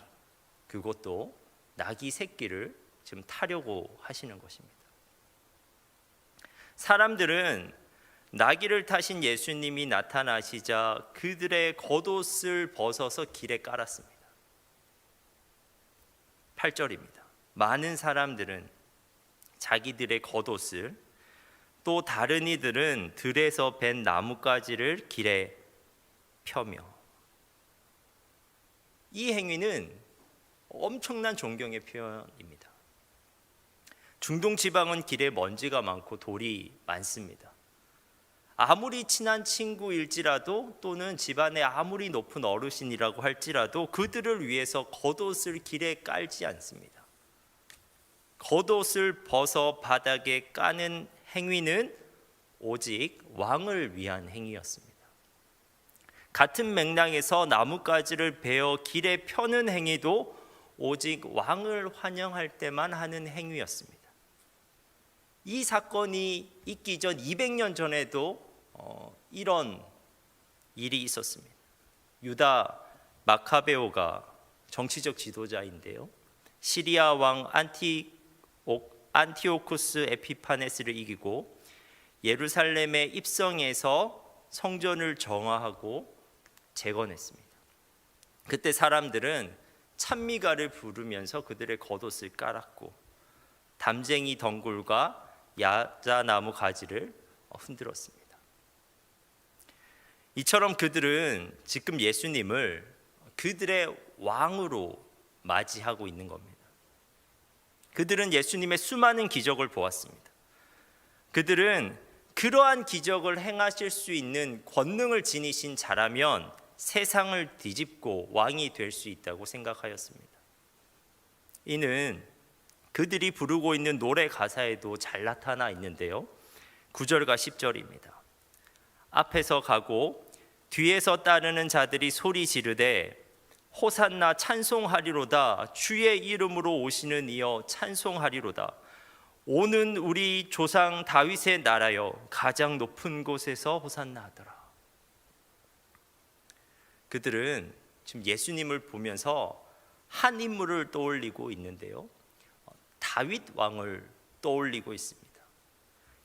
그것도 나귀 새끼를 지금 타려고 하시는 것입니다. 사람들은 나귀를 타신 예수님이 나타나시자 그들의 겉옷을 벗어서 길에 깔았습니다. 8절입니다. 많은 사람들은 자기들의 겉옷을, 또 다른 이들은 들에서 벤 나뭇가지를 길에 펴며, 이 행위는 엄청난 존경의 표현입니다. 중동 지방은 길에 먼지가 많고 돌이 많습니다. 아무리 친한 친구일지라도 또는 집안의 아무리 높은 어르신이라고 할지라도 그들을 위해서 겉옷을 길에 깔지 않습니다. 겉옷을 벗어 바닥에 까는 행위는 오직 왕을 위한 행위였습니다. 같은 맥락에서 나뭇가지를 베어 길에 펴는 행위도 오직 왕을 환영할 때만 하는 행위였습니다. 이 사건이 있기 전 200년 전에도 이런 일이 있었습니다. 유다 마카베오가 정치적 지도자인데요, 시리아 왕 안티오쿠스 에피파네스를 이기고 예루살렘에 입성해서 성전을 정화하고 재건했습니다. 그때 사람들은 찬미가를 부르면서 그들의 겉옷을 깔았고 담쟁이 덩굴과 야자나무 가지를 흔들었습니다. 이처럼 그들은 지금 예수님을 그들의 왕으로 맞이하고 있는 겁니다. 그들은 예수님의 수많은 기적을 보았습니다. 그들은 그러한 기적을 행하실 수 있는 권능을 지니신 자라면 세상을 뒤집고 왕이 될 수 있다고 생각하였습니다. 이는 그들이 부르고 있는 노래 가사에도 잘 나타나 있는데요, 9절과 10절입니다. 앞에서 가고 뒤에서 따르는 자들이 소리 지르되 호산나 찬송하리로다, 주의 이름으로 오시는 이여 찬송하리로다, 오는 우리 조상 다윗의 나라여 가장 높은 곳에서 호산나 하더라. 그들은 지금 예수님을 보면서 한 인물을 떠올리고 있는데요, 다윗 왕을 떠올리고 있습니다.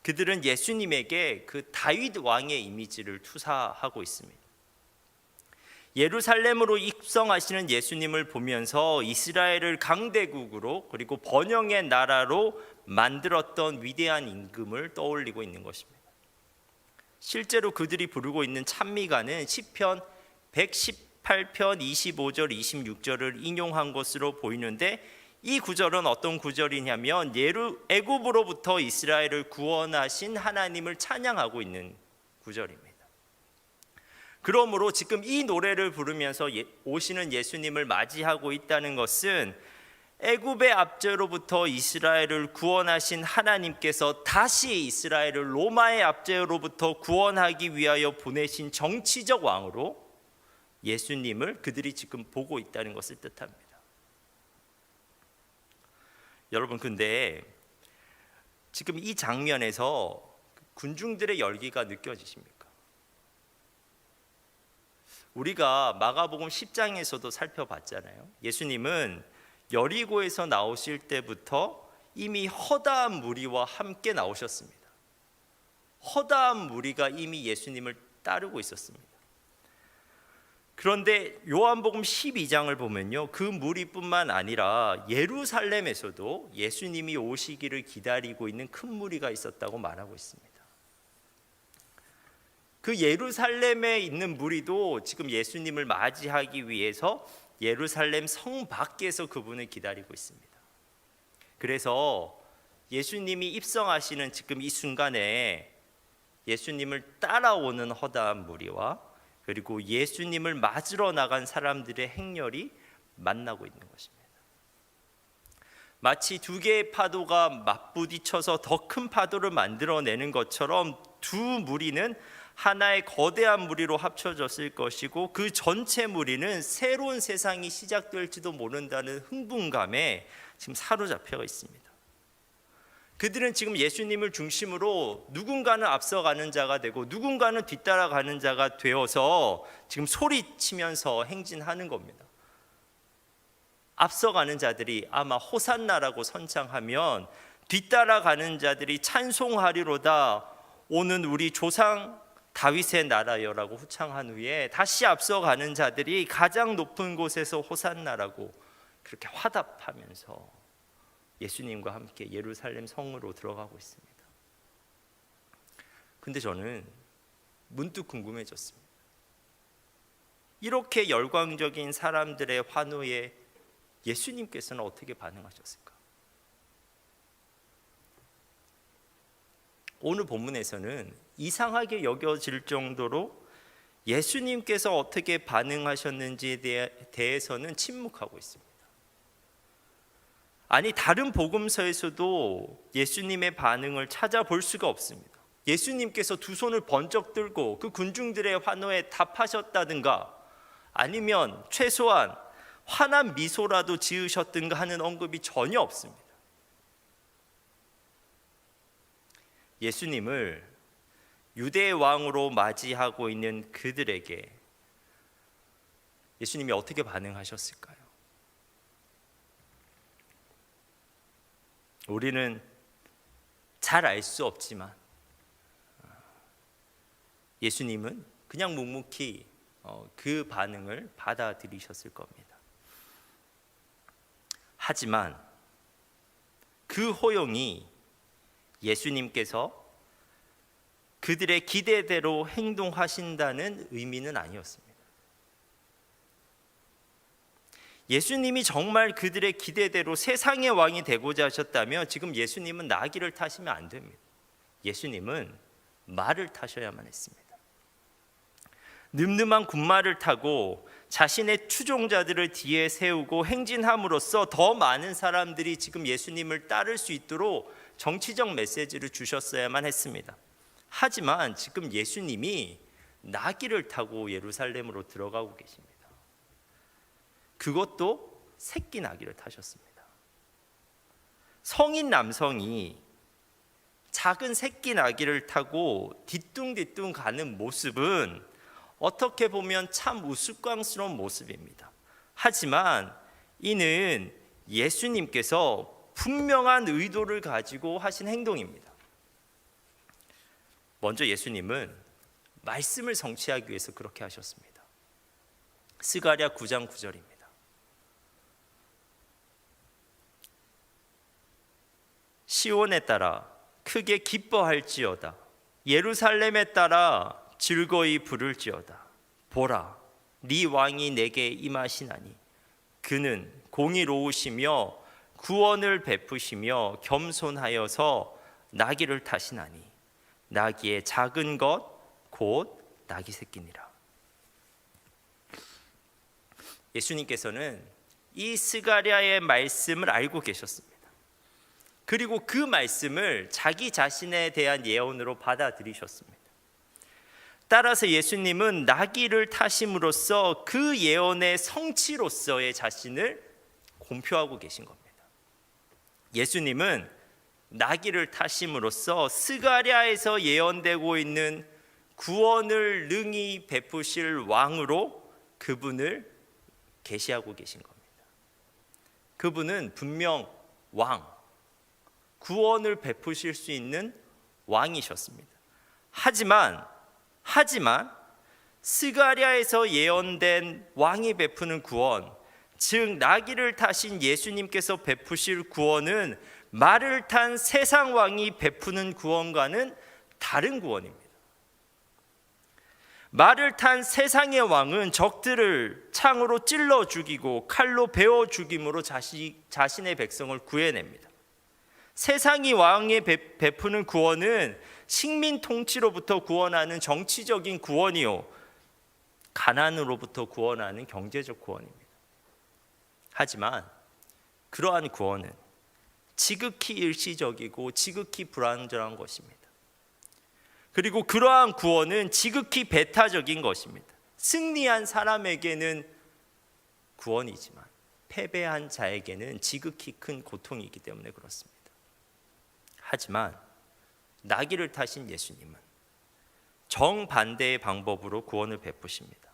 그들은 예수님에게 그 다윗 왕의 이미지를 투사하고 있습니다. 예루살렘으로 입성하시는 예수님을 보면서 이스라엘을 강대국으로 그리고 번영의 나라로 만들었던 위대한 임금을 떠올리고 있는 것입니다. 실제로 그들이 부르고 있는 찬미가는 시편 118편 25절 26절을 인용한 것으로 보이는데, 이 구절은 어떤 구절이냐면 애굽으로부터 이스라엘을 구원하신 하나님을 찬양하고 있는 구절입니다. 그러므로 지금 이 노래를 부르면서 오시는 예수님을 맞이하고 있다는 것은 애굽의 압제로부터 이스라엘을 구원하신 하나님께서 다시 이스라엘을 로마의 압제로부터 구원하기 위하여 보내신 정치적 왕으로 예수님을 그들이 지금 보고 있다는 것을 뜻합니다. 여러분, 근데 지금 이 장면에서 군중들의 열기가 느껴지십니까? 우리가 마가복음 10장에서도 살펴봤잖아요. 예수님은 여리고에서 나오실 때부터 이미 허다한 무리와 함께 나오셨습니다. 허다한 무리가 이미 예수님을 따르고 있었습니다. 그런데 요한복음 12장을 보면요, 그 무리뿐만 아니라 예루살렘에서도 예수님이 오시기를 기다리고 있는 큰 무리가 있었다고 말하고 있습니다. 그 예루살렘에 있는 무리도 지금 예수님을 맞이하기 위해서 예루살렘 성 밖에서 그분을 기다리고 있습니다. 그래서 예수님이 입성하시는 지금 이 순간에 예수님을 따라오는 허다한 무리와 그리고 예수님을 맞으러 나간 사람들의 행렬이 만나고 있는 것입니다. 마치 두 개의 파도가 맞부딪혀서 더 큰 파도를 만들어내는 것처럼 두 무리는 하나의 거대한 무리로 합쳐졌을 것이고, 그 전체 무리는 새로운 세상이 시작될지도 모른다는 흥분감에 지금 사로잡혀 있습니다. 그들은 지금 예수님을 중심으로 누군가는 앞서가는 자가 되고 누군가는 뒤따라가는 자가 되어서 지금 소리치면서 행진하는 겁니다. 앞서가는 자들이 아마 호산나라고 선창하면 뒤따라가는 자들이 찬송하리로다, 오는 우리 조상 다윗의 나라여라고 후창한 후에 다시 앞서가는 자들이 가장 높은 곳에서 호산나라고 그렇게 화답하면서 예수님과 함께 예루살렘 성으로 들어가고 있습니다. 근데 저는 문득 궁금해졌습니다. 이렇게 열광적인 사람들의 환호에 예수님께서는 어떻게 반응하셨을까? 오늘 본문에서는 이상하게 여겨질 정도로 예수님께서 어떻게 반응하셨는지에 대해서는 침묵하고 있습니다. 아니, 다른 복음서에서도 예수님의 반응을 찾아볼 수가 없습니다. 예수님께서 두 손을 번쩍 들고 그 군중들의 환호에 답하셨다든가 아니면 최소한 환한 미소라도 지으셨든가 하는 언급이 전혀 없습니다. 예수님을 유대의 왕으로 맞이하고 있는 그들에게 예수님이 어떻게 반응하셨을까요? 우리는 잘 알 수 없지만 예수님은 그냥 묵묵히 그 반응을 받아들이셨을 겁니다. 하지만 그 호용이 예수님께서 그들의 기대대로 행동하신다는 의미는 아니었습니다. 예수님이 정말 그들의 기대대로 세상의 왕이 되고자 하셨다면 지금 예수님은 나귀를 타시면 안 됩니다. 예수님은 말을 타셔야만 했습니다. 늠름한 군말을 타고 자신의 추종자들을 뒤에 세우고 행진함으로써 더 많은 사람들이 지금 예수님을 따를 수 있도록 정치적 메시지를 주셨어야만 했습니다. 하지만 지금 예수님이 나귀를 타고 예루살렘으로 들어가고 계십니다. 그것도 새끼 나귀를 타셨습니다. 성인 남성이 작은 새끼 나귀를 타고 뒤뚱뒤뚱 가는 모습은 어떻게 보면 참 우스꽝스러운 모습입니다. 하지만 이는 예수님께서 분명한 의도를 가지고 하신 행동입니다. 먼저 예수님은 말씀을 성취하기 위해서 그렇게 하셨습니다. 스가랴 9장 9절입니다. 시온에 따라 크게 기뻐할지어다. 예루살렘에 따라 즐거이 부를지어다. 보라, 네 왕이 내게 임하시나니 그는 공의로우시며 구원을 베푸시며 겸손하여서 나귀를 타시나니 나귀의 작은 것 곧 나귀 새끼니라. 예수님께서는 이 스가랴의 말씀을 알고 계셨습니다. 그리고 그 말씀을 자기 자신에 대한 예언으로 받아들이셨습니다. 따라서 예수님은 나귀를 타심으로써 그 예언의 성취로서의 자신을 공표하고 계신 겁니다. 예수님은 나귀를 타심으로써 스가랴에서 예언되고 있는 구원을 능히 베푸실 왕으로 그분을 계시하고 계신 겁니다. 그분은 분명 왕, 구원을 베푸실 수 있는 왕이셨습니다. 하지만 스가랴에서 예언된 왕이 베푸는 구원, 즉 나귀를 타신 예수님께서 베푸실 구원은 말을 탄 세상 왕이 베푸는 구원과는 다른 구원입니다. 말을 탄 세상의 왕은 적들을 창으로 찔러 죽이고 칼로 베어 죽임으로 자신의 백성을 구해냅니다. 세상이 왕에 베푸는 구원은 식민 통치로부터 구원하는 정치적인 구원이요, 가난으로부터 구원하는 경제적 구원입니다. 하지만 그러한 구원은 지극히 일시적이고 지극히 불완전한 것입니다. 그리고 그러한 구원은 지극히 배타적인 것입니다. 승리한 사람에게는 구원이지만 패배한 자에게는 지극히 큰 고통이기 때문에 그렇습니다. 하지만 나귀를 타신 예수님은 정반대의 방법으로 구원을 베푸십니다.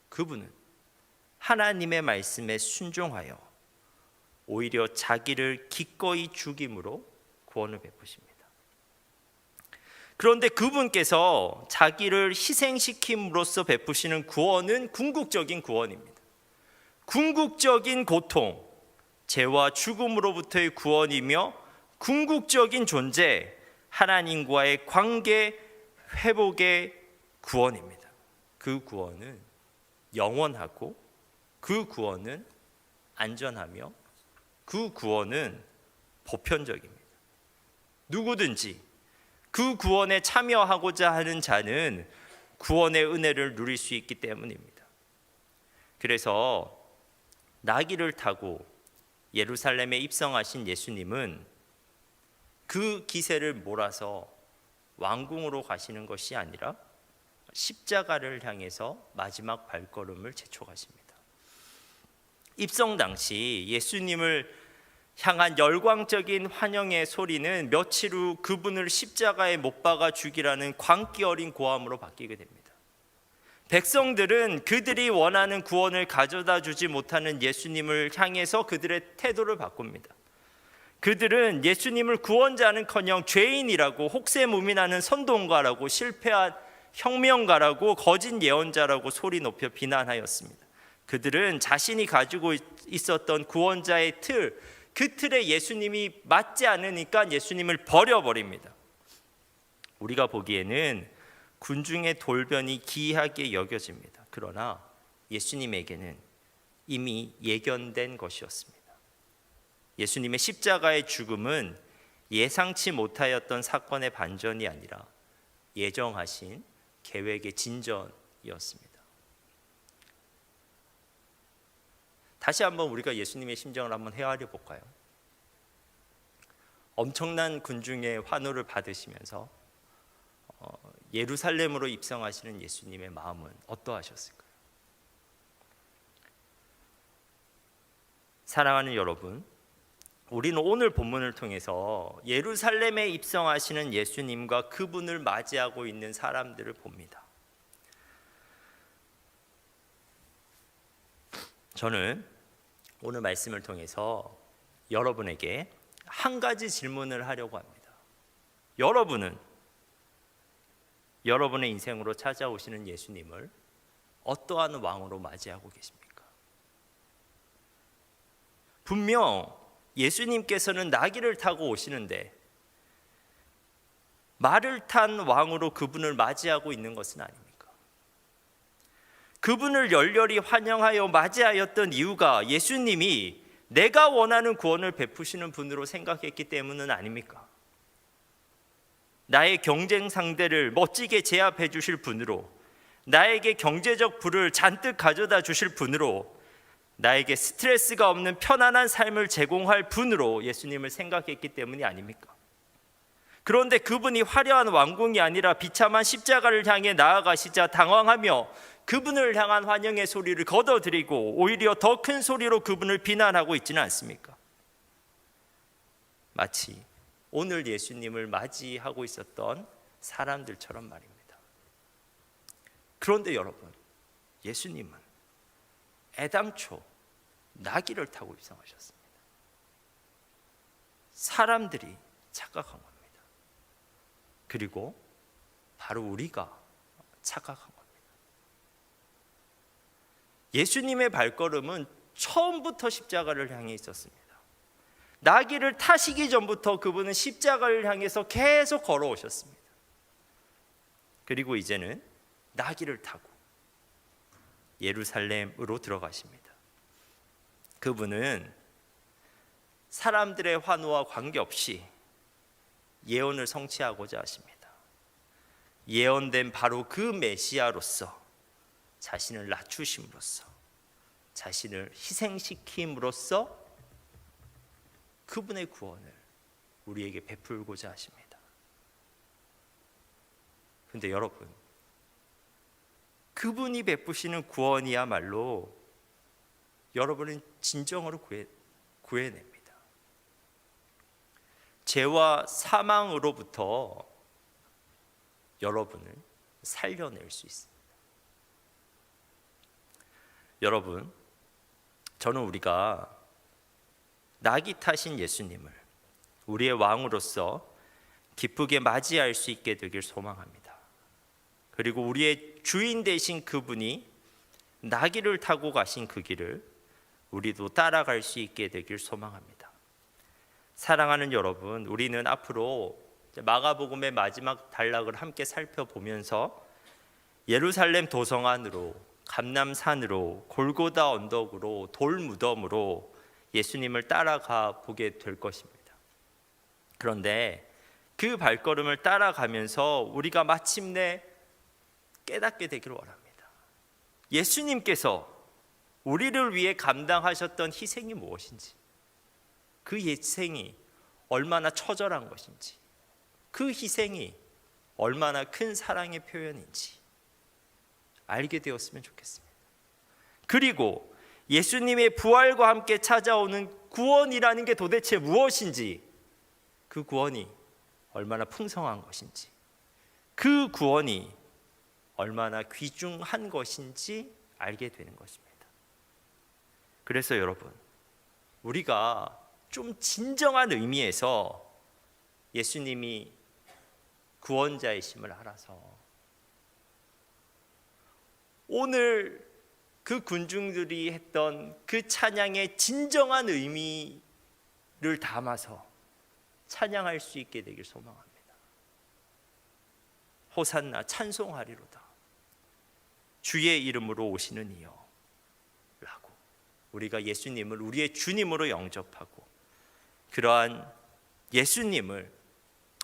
그분은 하나님의 말씀에 순종하여 오히려 자기를 기꺼이 죽임으로 구원을 베푸십니다. 그런데 그분께서 자기를 희생시킴으로써 베푸시는 구원은 궁극적인 구원입니다. 궁극적인 고통, 죄와 죽음으로부터의 구원이며 궁극적인 존재, 하나님과의 관계 회복의 구원입니다. 그 구원은 영원하고 그 구원은 안전하며 그 구원은 보편적입니다. 누구든지 그 구원에 참여하고자 하는 자는 구원의 은혜를 누릴 수 있기 때문입니다. 그래서 나귀를 타고 예루살렘에 입성하신 예수님은 그 기세를 몰아서 왕궁으로 가시는 것이 아니라 십자가를 향해서 마지막 발걸음을 재촉하십니다. 입성 당시 예수님을 향한 열광적인 환영의 소리는 며칠 후 그분을 십자가에 못 박아 죽이라는 광기 어린 고함으로 바뀌게 됩니다. 백성들은 그들이 원하는 구원을 가져다 주지 못하는 예수님을 향해서 그들의 태도를 바꿉니다. 그들은 예수님을 구원자는커녕 죄인이라고, 혹세무민하는 선동가라고, 실패한 혁명가라고, 거짓 예언자라고 소리 높여 비난하였습니다. 그들은 자신이 가지고 있었던 구원자의 틀, 그 틀에 예수님이 맞지 않으니까 예수님을 버려버립니다. 우리가 보기에는 군중의 돌변이 기이하게 여겨집니다. 그러나 예수님에게는 이미 예견된 것이었습니다. 예수님의 십자가의 죽음은 예상치 못하였던 사건의 반전이 아니라 예정하신 계획의 진전이었습니다. 다시 한번 우리가 예수님의 심정을 한번 헤아려 볼까요? 엄청난 군중의 환호를 받으시면서 예루살렘으로 입성하시는 예수님의 마음은 어떠하셨을까요? 사랑하는 여러분, 우리는 오늘 본문을 통해서 예루살렘에 입성하시는 예수님과 그분을 맞이하고 있는 사람들을 봅니다. 저는 오늘 말씀을 통해서 여러분에게 한 가지 질문을 하려고 합니다. 여러분은 여러분의 인생으로 찾아오시는 예수님을 어떠한 왕으로 맞이하고 계십니까? 분명 예수님께서는 나귀를 타고 오시는데 말을 탄 왕으로 그분을 맞이하고 있는 것은 아닙니까? 그분을 열렬히 환영하여 맞이하였던 이유가 예수님이 내가 원하는 구원을 베푸시는 분으로 생각했기 때문은 아닙니까? 나의 경쟁 상대를 멋지게 제압해 주실 분으로, 나에게 경제적 부를 잔뜩 가져다 주실 분으로, 나에게 스트레스가 없는 편안한 삶을 제공할 분으로 예수님을 생각했기 때문이 아닙니까? 그런데 그분이 화려한 왕궁이 아니라 비참한 십자가를 향해 나아가시자 당황하며 그분을 향한 환영의 소리를 걷어들이고 오히려 더 큰 소리로 그분을 비난하고 있지는 않습니까? 마치 오늘 예수님을 맞이하고 있었던 사람들처럼 말입니다. 그런데 여러분, 예수님은 애당초 나귀를 타고 입성하셨습니다. 사람들이 착각한 겁니다. 그리고 바로 우리가 착각한 겁니다. 예수님의 발걸음은 처음부터 십자가를 향해 있었습니다. 나귀를 타시기 전부터 그분은 십자가를 향해서 계속 걸어오셨습니다. 그리고 이제는 나귀를 타고 예루살렘으로 들어가십니다. 그분은 사람들의 환호와 관계없이 예언을 성취하고자 하십니다. 예언된 바로 그 메시아로서 자신을 낮추심으로써, 자신을 희생시킴으로써 그분의 구원을 우리에게 베풀고자 하십니다. 그런데 여러분, 그분이 베푸시는 구원이야말로 여러분은 진정으로 구해냅니다. 죄와 사망으로부터 여러분을 살려낼 수 있습니다. 여러분, 저는 우리가 나귀 타신 예수님을 우리의 왕으로서 기쁘게 맞이할 수 있게 되길 소망합니다. 그리고 우리의 주인 되신 그분이 나귀를 타고 가신 그 길을 우리도 따라갈 수 있게 되길 소망합니다. 사랑하는 여러분, 우리는 앞으로 마가복음의 마지막 단락을 함께 살펴보면서 예루살렘 도성 안으로, 감람산으로, 골고다 언덕으로, 돌무덤으로 예수님을 따라가 보게 될 것입니다. 그런데 그 발걸음을 따라가면서 우리가 마침내 깨닫게 되기를 원합니다. 예수님께서 우리를 위해 감당하셨던 희생이 무엇인지, 그 희생이 얼마나 처절한 것인지, 그 희생이 얼마나 큰 사랑의 표현인지 알게 되었으면 좋겠습니다. 그리고 예수님의 부활과 함께 찾아오는 구원이라는 게 도대체 무엇인지, 그 구원이 얼마나 풍성한 것인지, 그 구원이 얼마나 귀중한 것인지 알게 되는 것입니다. 그래서 여러분, 우리가 좀 진정한 의미에서 예수님이 구원자이심을 알아서 오늘 그 군중들이 했던 그 찬양의 진정한 의미를 담아서 찬양할 수 있게 되길 소망합니다. 호산나, 찬송하리로다, 주의 이름으로 오시는 이여 라고 우리가 예수님을 우리의 주님으로 영접하고 그러한 예수님을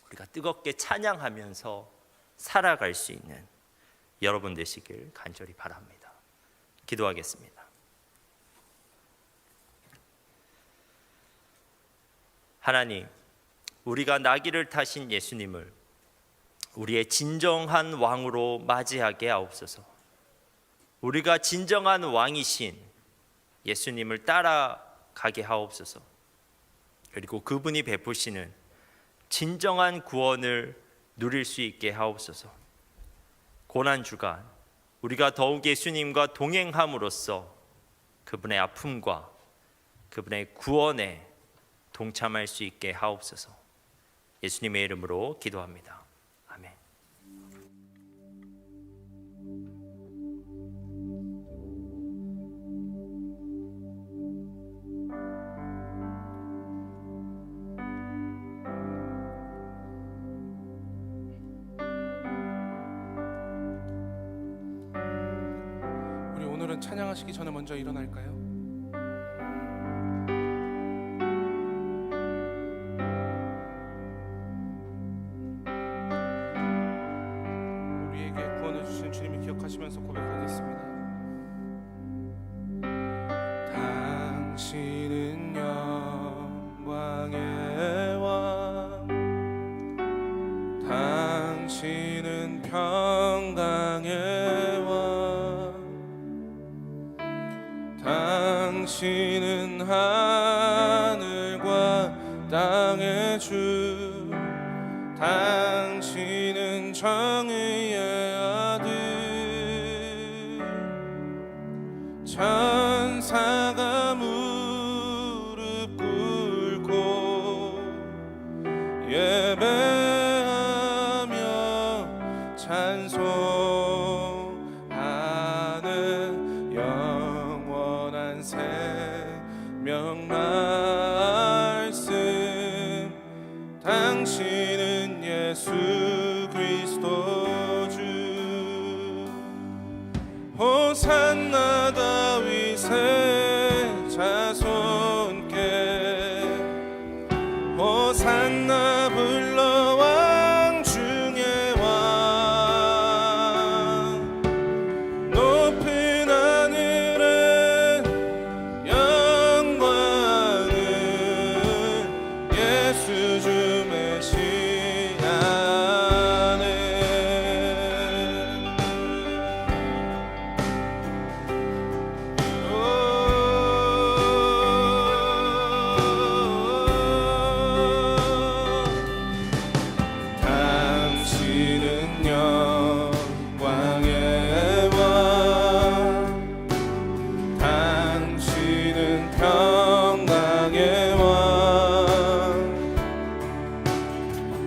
우리가 뜨겁게 찬양하면서 살아갈 수 있는 여러분 되시길 간절히 바랍니다. 기도하겠습니다. 하나님, 우리가 나귀를 타신 예수님을 우리의 진정한 왕으로 맞이하게 하옵소서. 우리가 진정한 왕이신 예수님을 따라가게 하옵소서. 그리고 그분이 베푸시는 진정한 구원을 누릴 수 있게 하옵소서. 고난주간 우리가 더욱 예수님과 동행함으로써 그분의 아픔과 그분의 구원에 동참할 수 있게 하옵소서. 예수님의 이름으로 기도합니다. 아멘. 우리 오늘은 찬양하시기 전에 먼저 일어날까요? 우리에게 구원해 주신 주님을 기억하시면서 고백하겠습니다. 당신은 영광의 왕, 당신은 평강의 왕, 당신은 하늘과 땅의 주, 당신은 정의의 아들, 천사가 무릎 꿇고 예배하며 찬송하는 영 생명 말씀 당신은 예수 그리스도 주 호산나 다윗의 자손께 호산나 불러 왕 중의 왕 높은 하늘에 영광은 예수 주 메시아네 당신은 영광의 왕 당신은 평강의 왕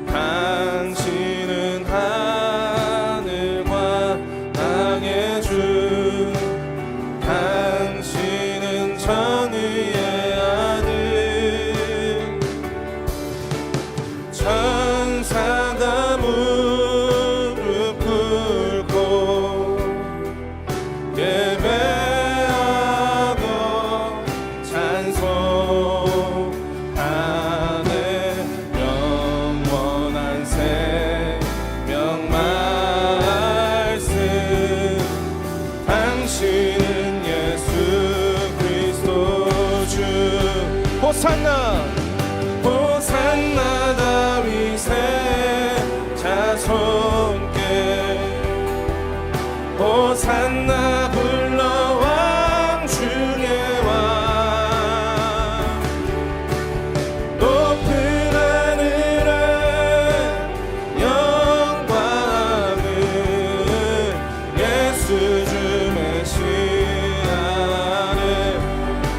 당신은 하늘과 땅의 주 당신은 정의의 아들 천사가 무릎 꿇고 예배하고 찬송하네 영원한 생명 말씀 당신은 예수 그리스도 주 호산나 호산나 다윗의 자손께 호산나 불러 왕 중의 왕 높은 하늘에 영광은 예수 주 메시아네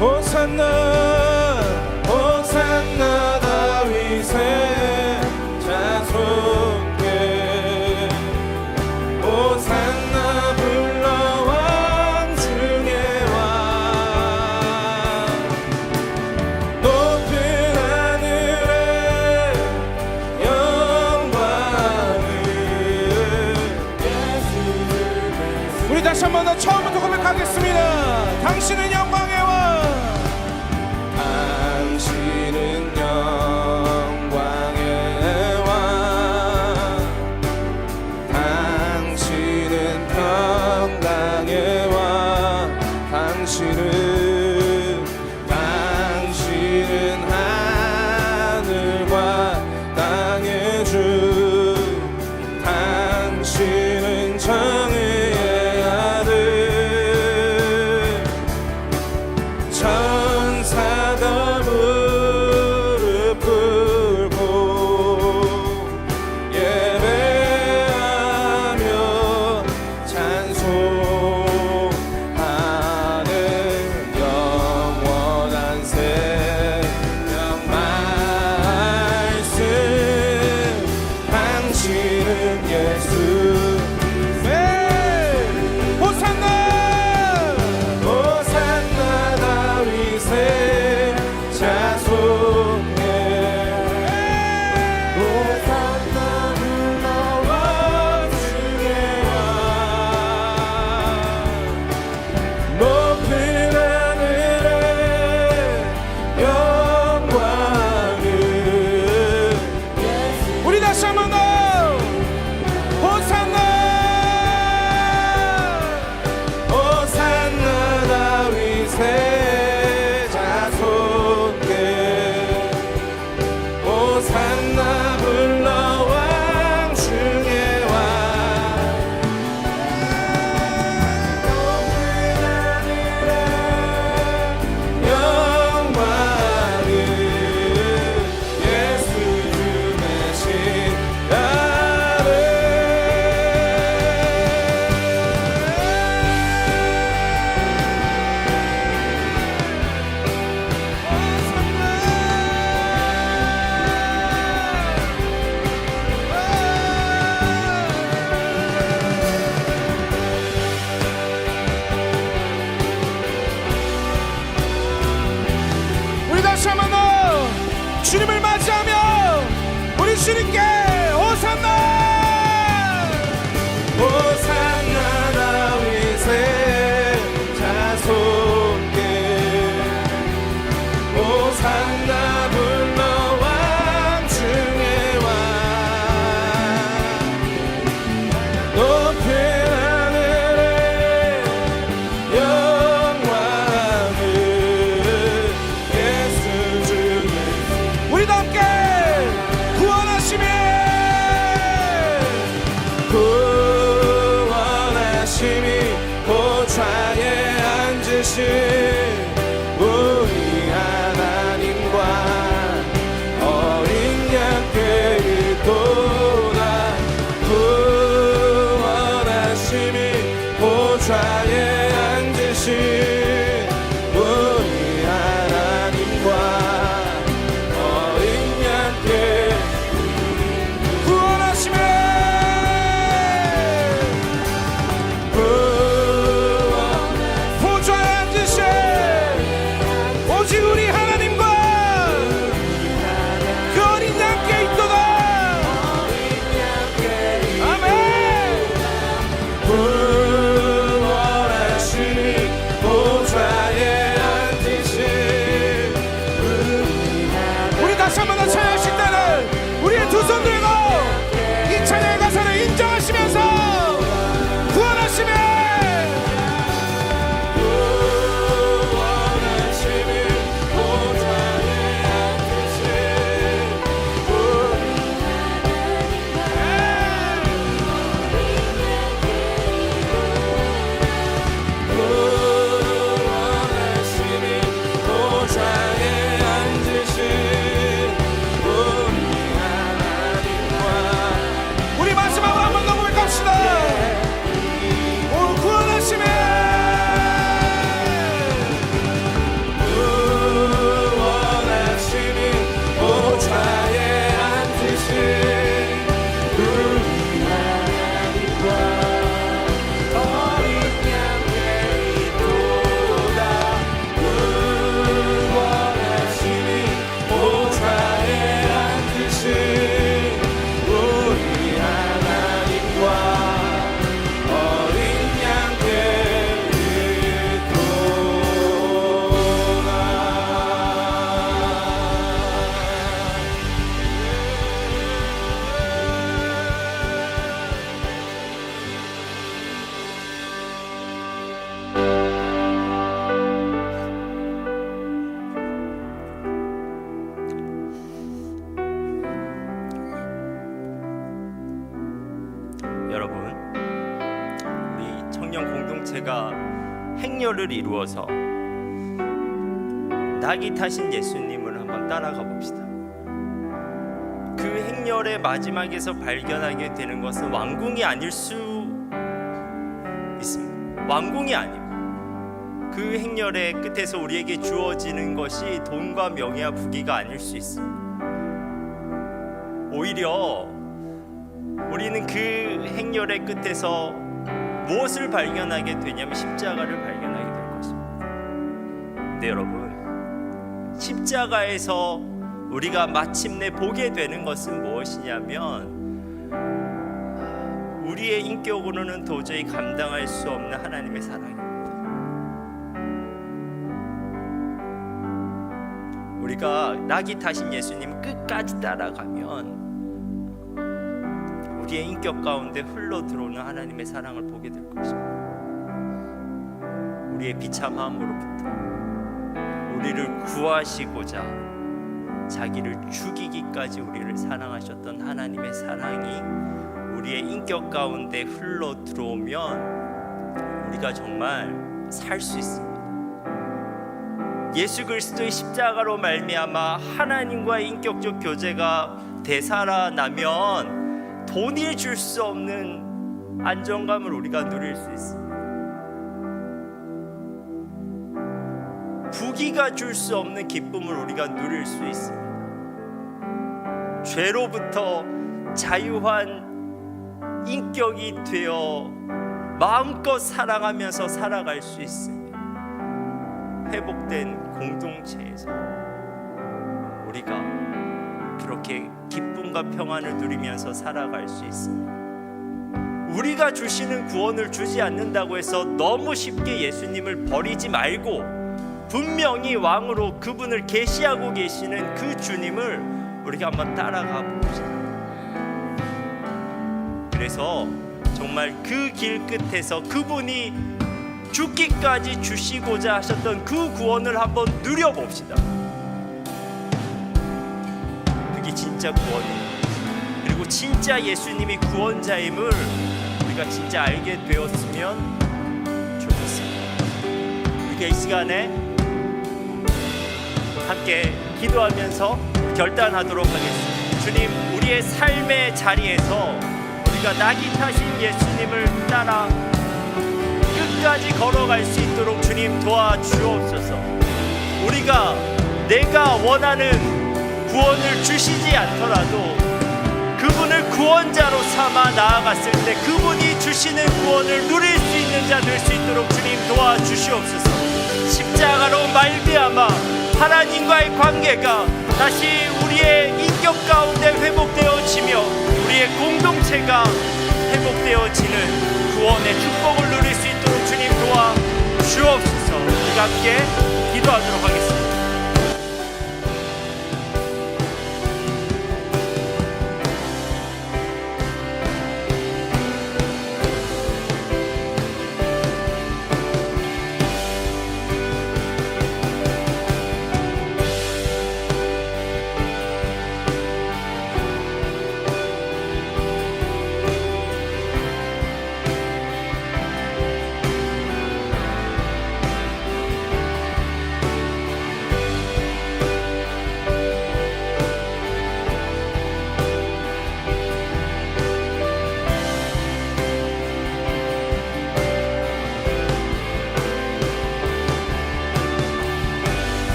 호산나 호산나 다윗의 자손께 호산나 불러 왕 중의 왕 높은 하늘에 영광을 예수 우리 다시 한 번 더 처음부터 고백하겠습니다. 당신은 영광의 왕 당신은 영광의 왕 당신은 평강의 왕 당신은 하늘과 땅의 주 당신은 정의의 아들 천사가 무릎 꿇고 예배하며 찬송하네 앉으신 우리 하나님과 어린 양 되도다. 구원하심이 보좌에 앉으신 우리 하나님과 어린 양 구원하심에 보좌에 앉으신 오직 우리 하나님과 그 어린 양께 있도다. 아멘. 구원하심이 보좌에 앉으신 우리 다시 한번 더 찬양하실 때는 우리의 두 손 들고 이 찬양의 가사를 인정하시면서 구원하심에 우리 마지막으로 한번 더 고백합시다. 오 구원하심에 구원하심이 보좌에 앉으신 우리 하나님과 어린 양께 있도다. 구원하심이 보좌에 앉으신 우리 하나님과 어린 양께 여러분, 우리 청년 공동체가 행렬을 이루어서 낙이 타신 예수님을 한번 따라가 봅시다. 그 행렬의 마지막에서 발견하게 되는 것은 왕궁이 아닐 수 있습니다. 왕궁이 아니고 그 행렬의 끝에서 우리에게 주어지는 것이 돈과 명예와 부귀가 아닐 수 있습니다. 오히려 우리는 그 행렬의 끝에서 무엇을 발견하게 되냐면 십자가를 발견하게 될 것입니다. 근데 여러분, 십자가에서 우리가 마침내 보게 되는 것은 무엇이냐면 우리의 인격으로는 도저히 감당할 수 없는 하나님의 사랑입니다. 우리가 낙이 타신 예수님 끝까지 따라가면 우리의 인격 가운데 흘러 들어오는 하나님의 사랑을 보게 될 것입니다. 우리의 비참함으로부터 우리를 구하시고자 자기를 죽이기까지 우리를 사랑하셨던 하나님의 사랑이 우리의 인격 가운데 흘러 들어오면 우리가 정말 살 수 있습니다. 예수 그리스도의 십자가로 말미암아 하나님과의 인격적 교제가 되살아나면 돈이 줄 수 없는 안정감을 우리가 누릴 수 있습니다. 부귀가 줄 수 없는 기쁨을 우리가 누릴 수 있습니다. 죄로부터 자유한 인격이 되어 마음껏 사랑하면서 살아갈 수 있습니다. 회복된 공동체에서 우리가 그렇게 기쁨과 평안을 누리면서 살아갈 수 있습니다. 우리가 주시는 구원을 주지 않는다고 해서 너무 쉽게 예수님을 버리지 말고 분명히 왕으로 그분을 계시하고 계시는 그 주님을 우리가 한번 따라가 봅시다. 그래서 정말 그 길 끝에서 그분이 죽기까지 주시고자 하셨던 그 구원을 한번 누려봅시다. 그게 진짜 구원입니다. 그리고 진짜 예수님이 구원자임을 우리가 진짜 알게 되었으면 좋겠습니다. 우리 우리가 이 시간에 함께 기도하면서 결단하도록 하겠습니다. 주님, 우리의 삶의 자리에서 우리가 낙이 타신 예수님을 따라 끝까지 걸어갈 수 있도록 주님 도와주옵소서. 우리가 내가 원하는 구원을 주시지 않더라도 그분을 구원자로 삼아 나아갔을 때 그분이 주시는 구원을 누릴 수 있는 자 될 수 있도록 주님 도와주시옵소서. 십자가로 말미암아 하나님과의 관계가 다시 우리의 인격 가운데 회복되어지며 우리의 공동체가 회복되어지는 구원의 축복을 누릴 수 있도록 주님 도와주옵소서. 우리가 함께 기도하도록 하겠습니다.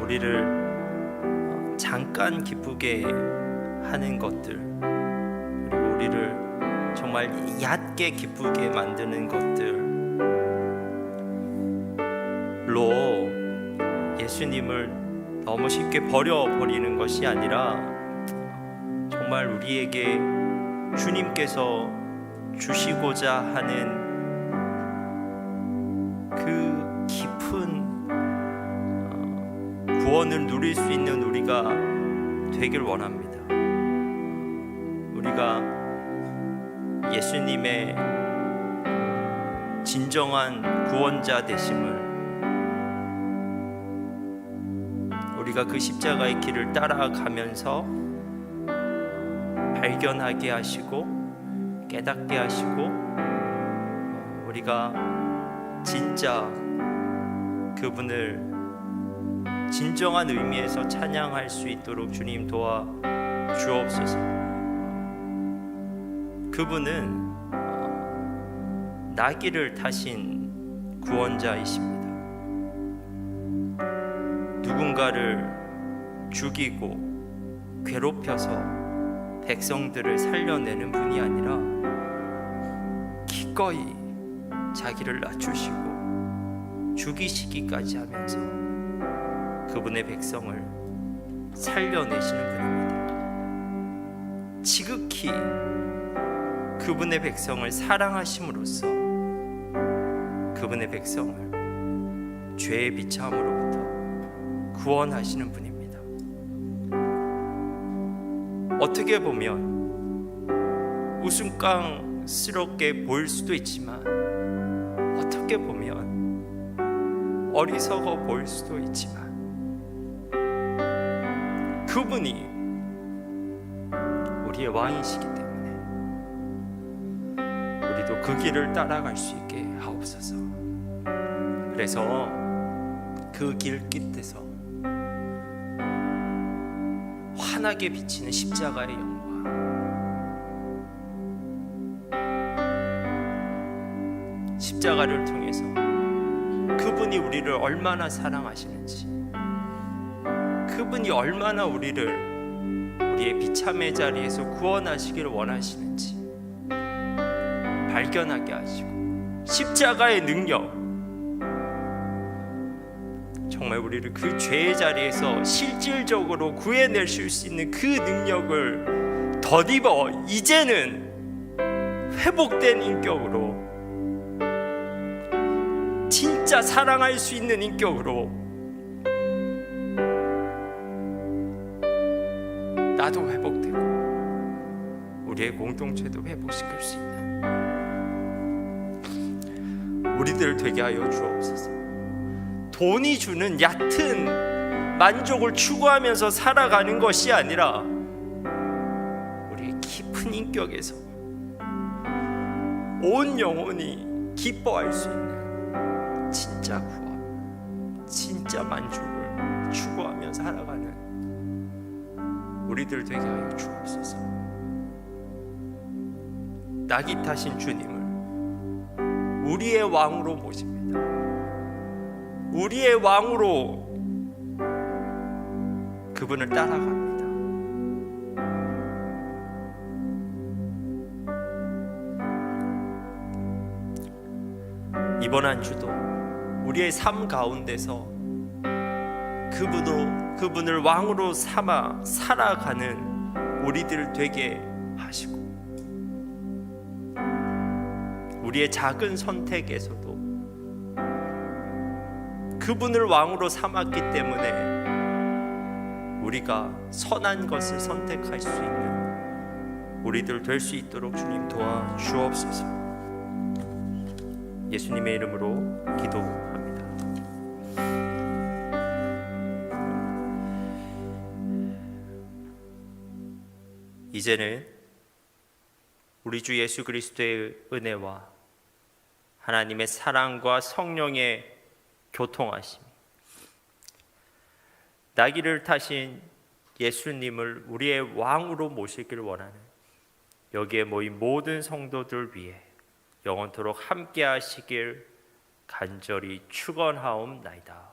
우리를 잠깐 기쁘게 하는 것들, 그리고 우리를 정말 얕게 기쁘게 만드는 것들로 예수님을 너무 쉽게 버려버리는 것이 아니라 정말 우리에게 주님께서 주시고자 하는 그 깊은 구원을 누릴 수 있는 우리가 되길 원합니다. 우리가 예수님의 진정한 구원자 되심을, 우리가 그 십자가의 길을 따라가면서 발견하게 하시고 깨닫게 하시고, 우리가 진짜 그분을 진정한 의미에서 찬양할 수 있도록 주님 도와주옵소서. 그분은 나귀를 타신 구원자이십니다. 누군가를 죽이고 괴롭혀서 백성들을 살려내는 분이 아니라 기꺼이 자기를 낮추시고 죽이시기까지 하면서 그분의 백성을 살려내시는 분입니다. 지극히 그분의 백성을 사랑하심으로써 그분의 백성을 죄의 비참함으로부터 구원하시는 분입니다. 어떻게 보면 웃음깡스럽게 보일 수도 있지만 어떻게 보면 어리석어 보일 수도 있지만 그분이 우리의 왕이시기 때문에 우리도 그 길을 따라갈 수 있게 하옵소서. 그래서 그 길 끝에서 환하게 비치는 십자가의 영광, 십자가를 통해서 그분이 우리를 얼마나 사랑하시는지, 그분이 얼마나 우리의 비참의 자리에서 구원하시기를 원하시는지 발견하게 하시고, 십자가의 능력, 정말 우리를 그 죄의 자리에서 실질적으로 구해낼 수 있는 그 능력을 덧입어 이제는 회복된 인격으로, 진짜 사랑할 수 있는 인격으로 나도 회복되고 우리의 공동체도 회복시킬 수 있는 우리들 되게 하여 주옵소서. 돈이 주는 얕은 만족을 추구하면서 살아가는 것이 아니라 우리의 깊은 인격에서 온 영혼이 기뻐할 수 있는 진짜 구원, 진짜 만족을 추구하며 살아가는 우리들 되게 하여 주옵소서. 낙이 타신 주님을 우리의 왕으로 모십니다. 우리의 왕으로 그분을 따라갑니다. 이번 한 주도 우리의 삶 가운데서 그분을 왕으로 삼아 살아가는 우리들 되게 하시고, 우리의 작은 선택에서도 그분을 왕으로 삼았기 때문에 우리가 선한 것을 선택할 수 있는 우리들 될 수 있도록 주님 도와 주옵소서. 예수님의 이름으로 기도합니다. 이제는 우리 주 예수 그리스도의 은혜와 하나님의 사랑과 성령의 교통하심, 나귀를 타신 예수님을 우리의 왕으로 모시기를 원하는 여기에 모인 모든 성도들 위해 영원토록 함께 하시길 간절히 축원하옵나이다.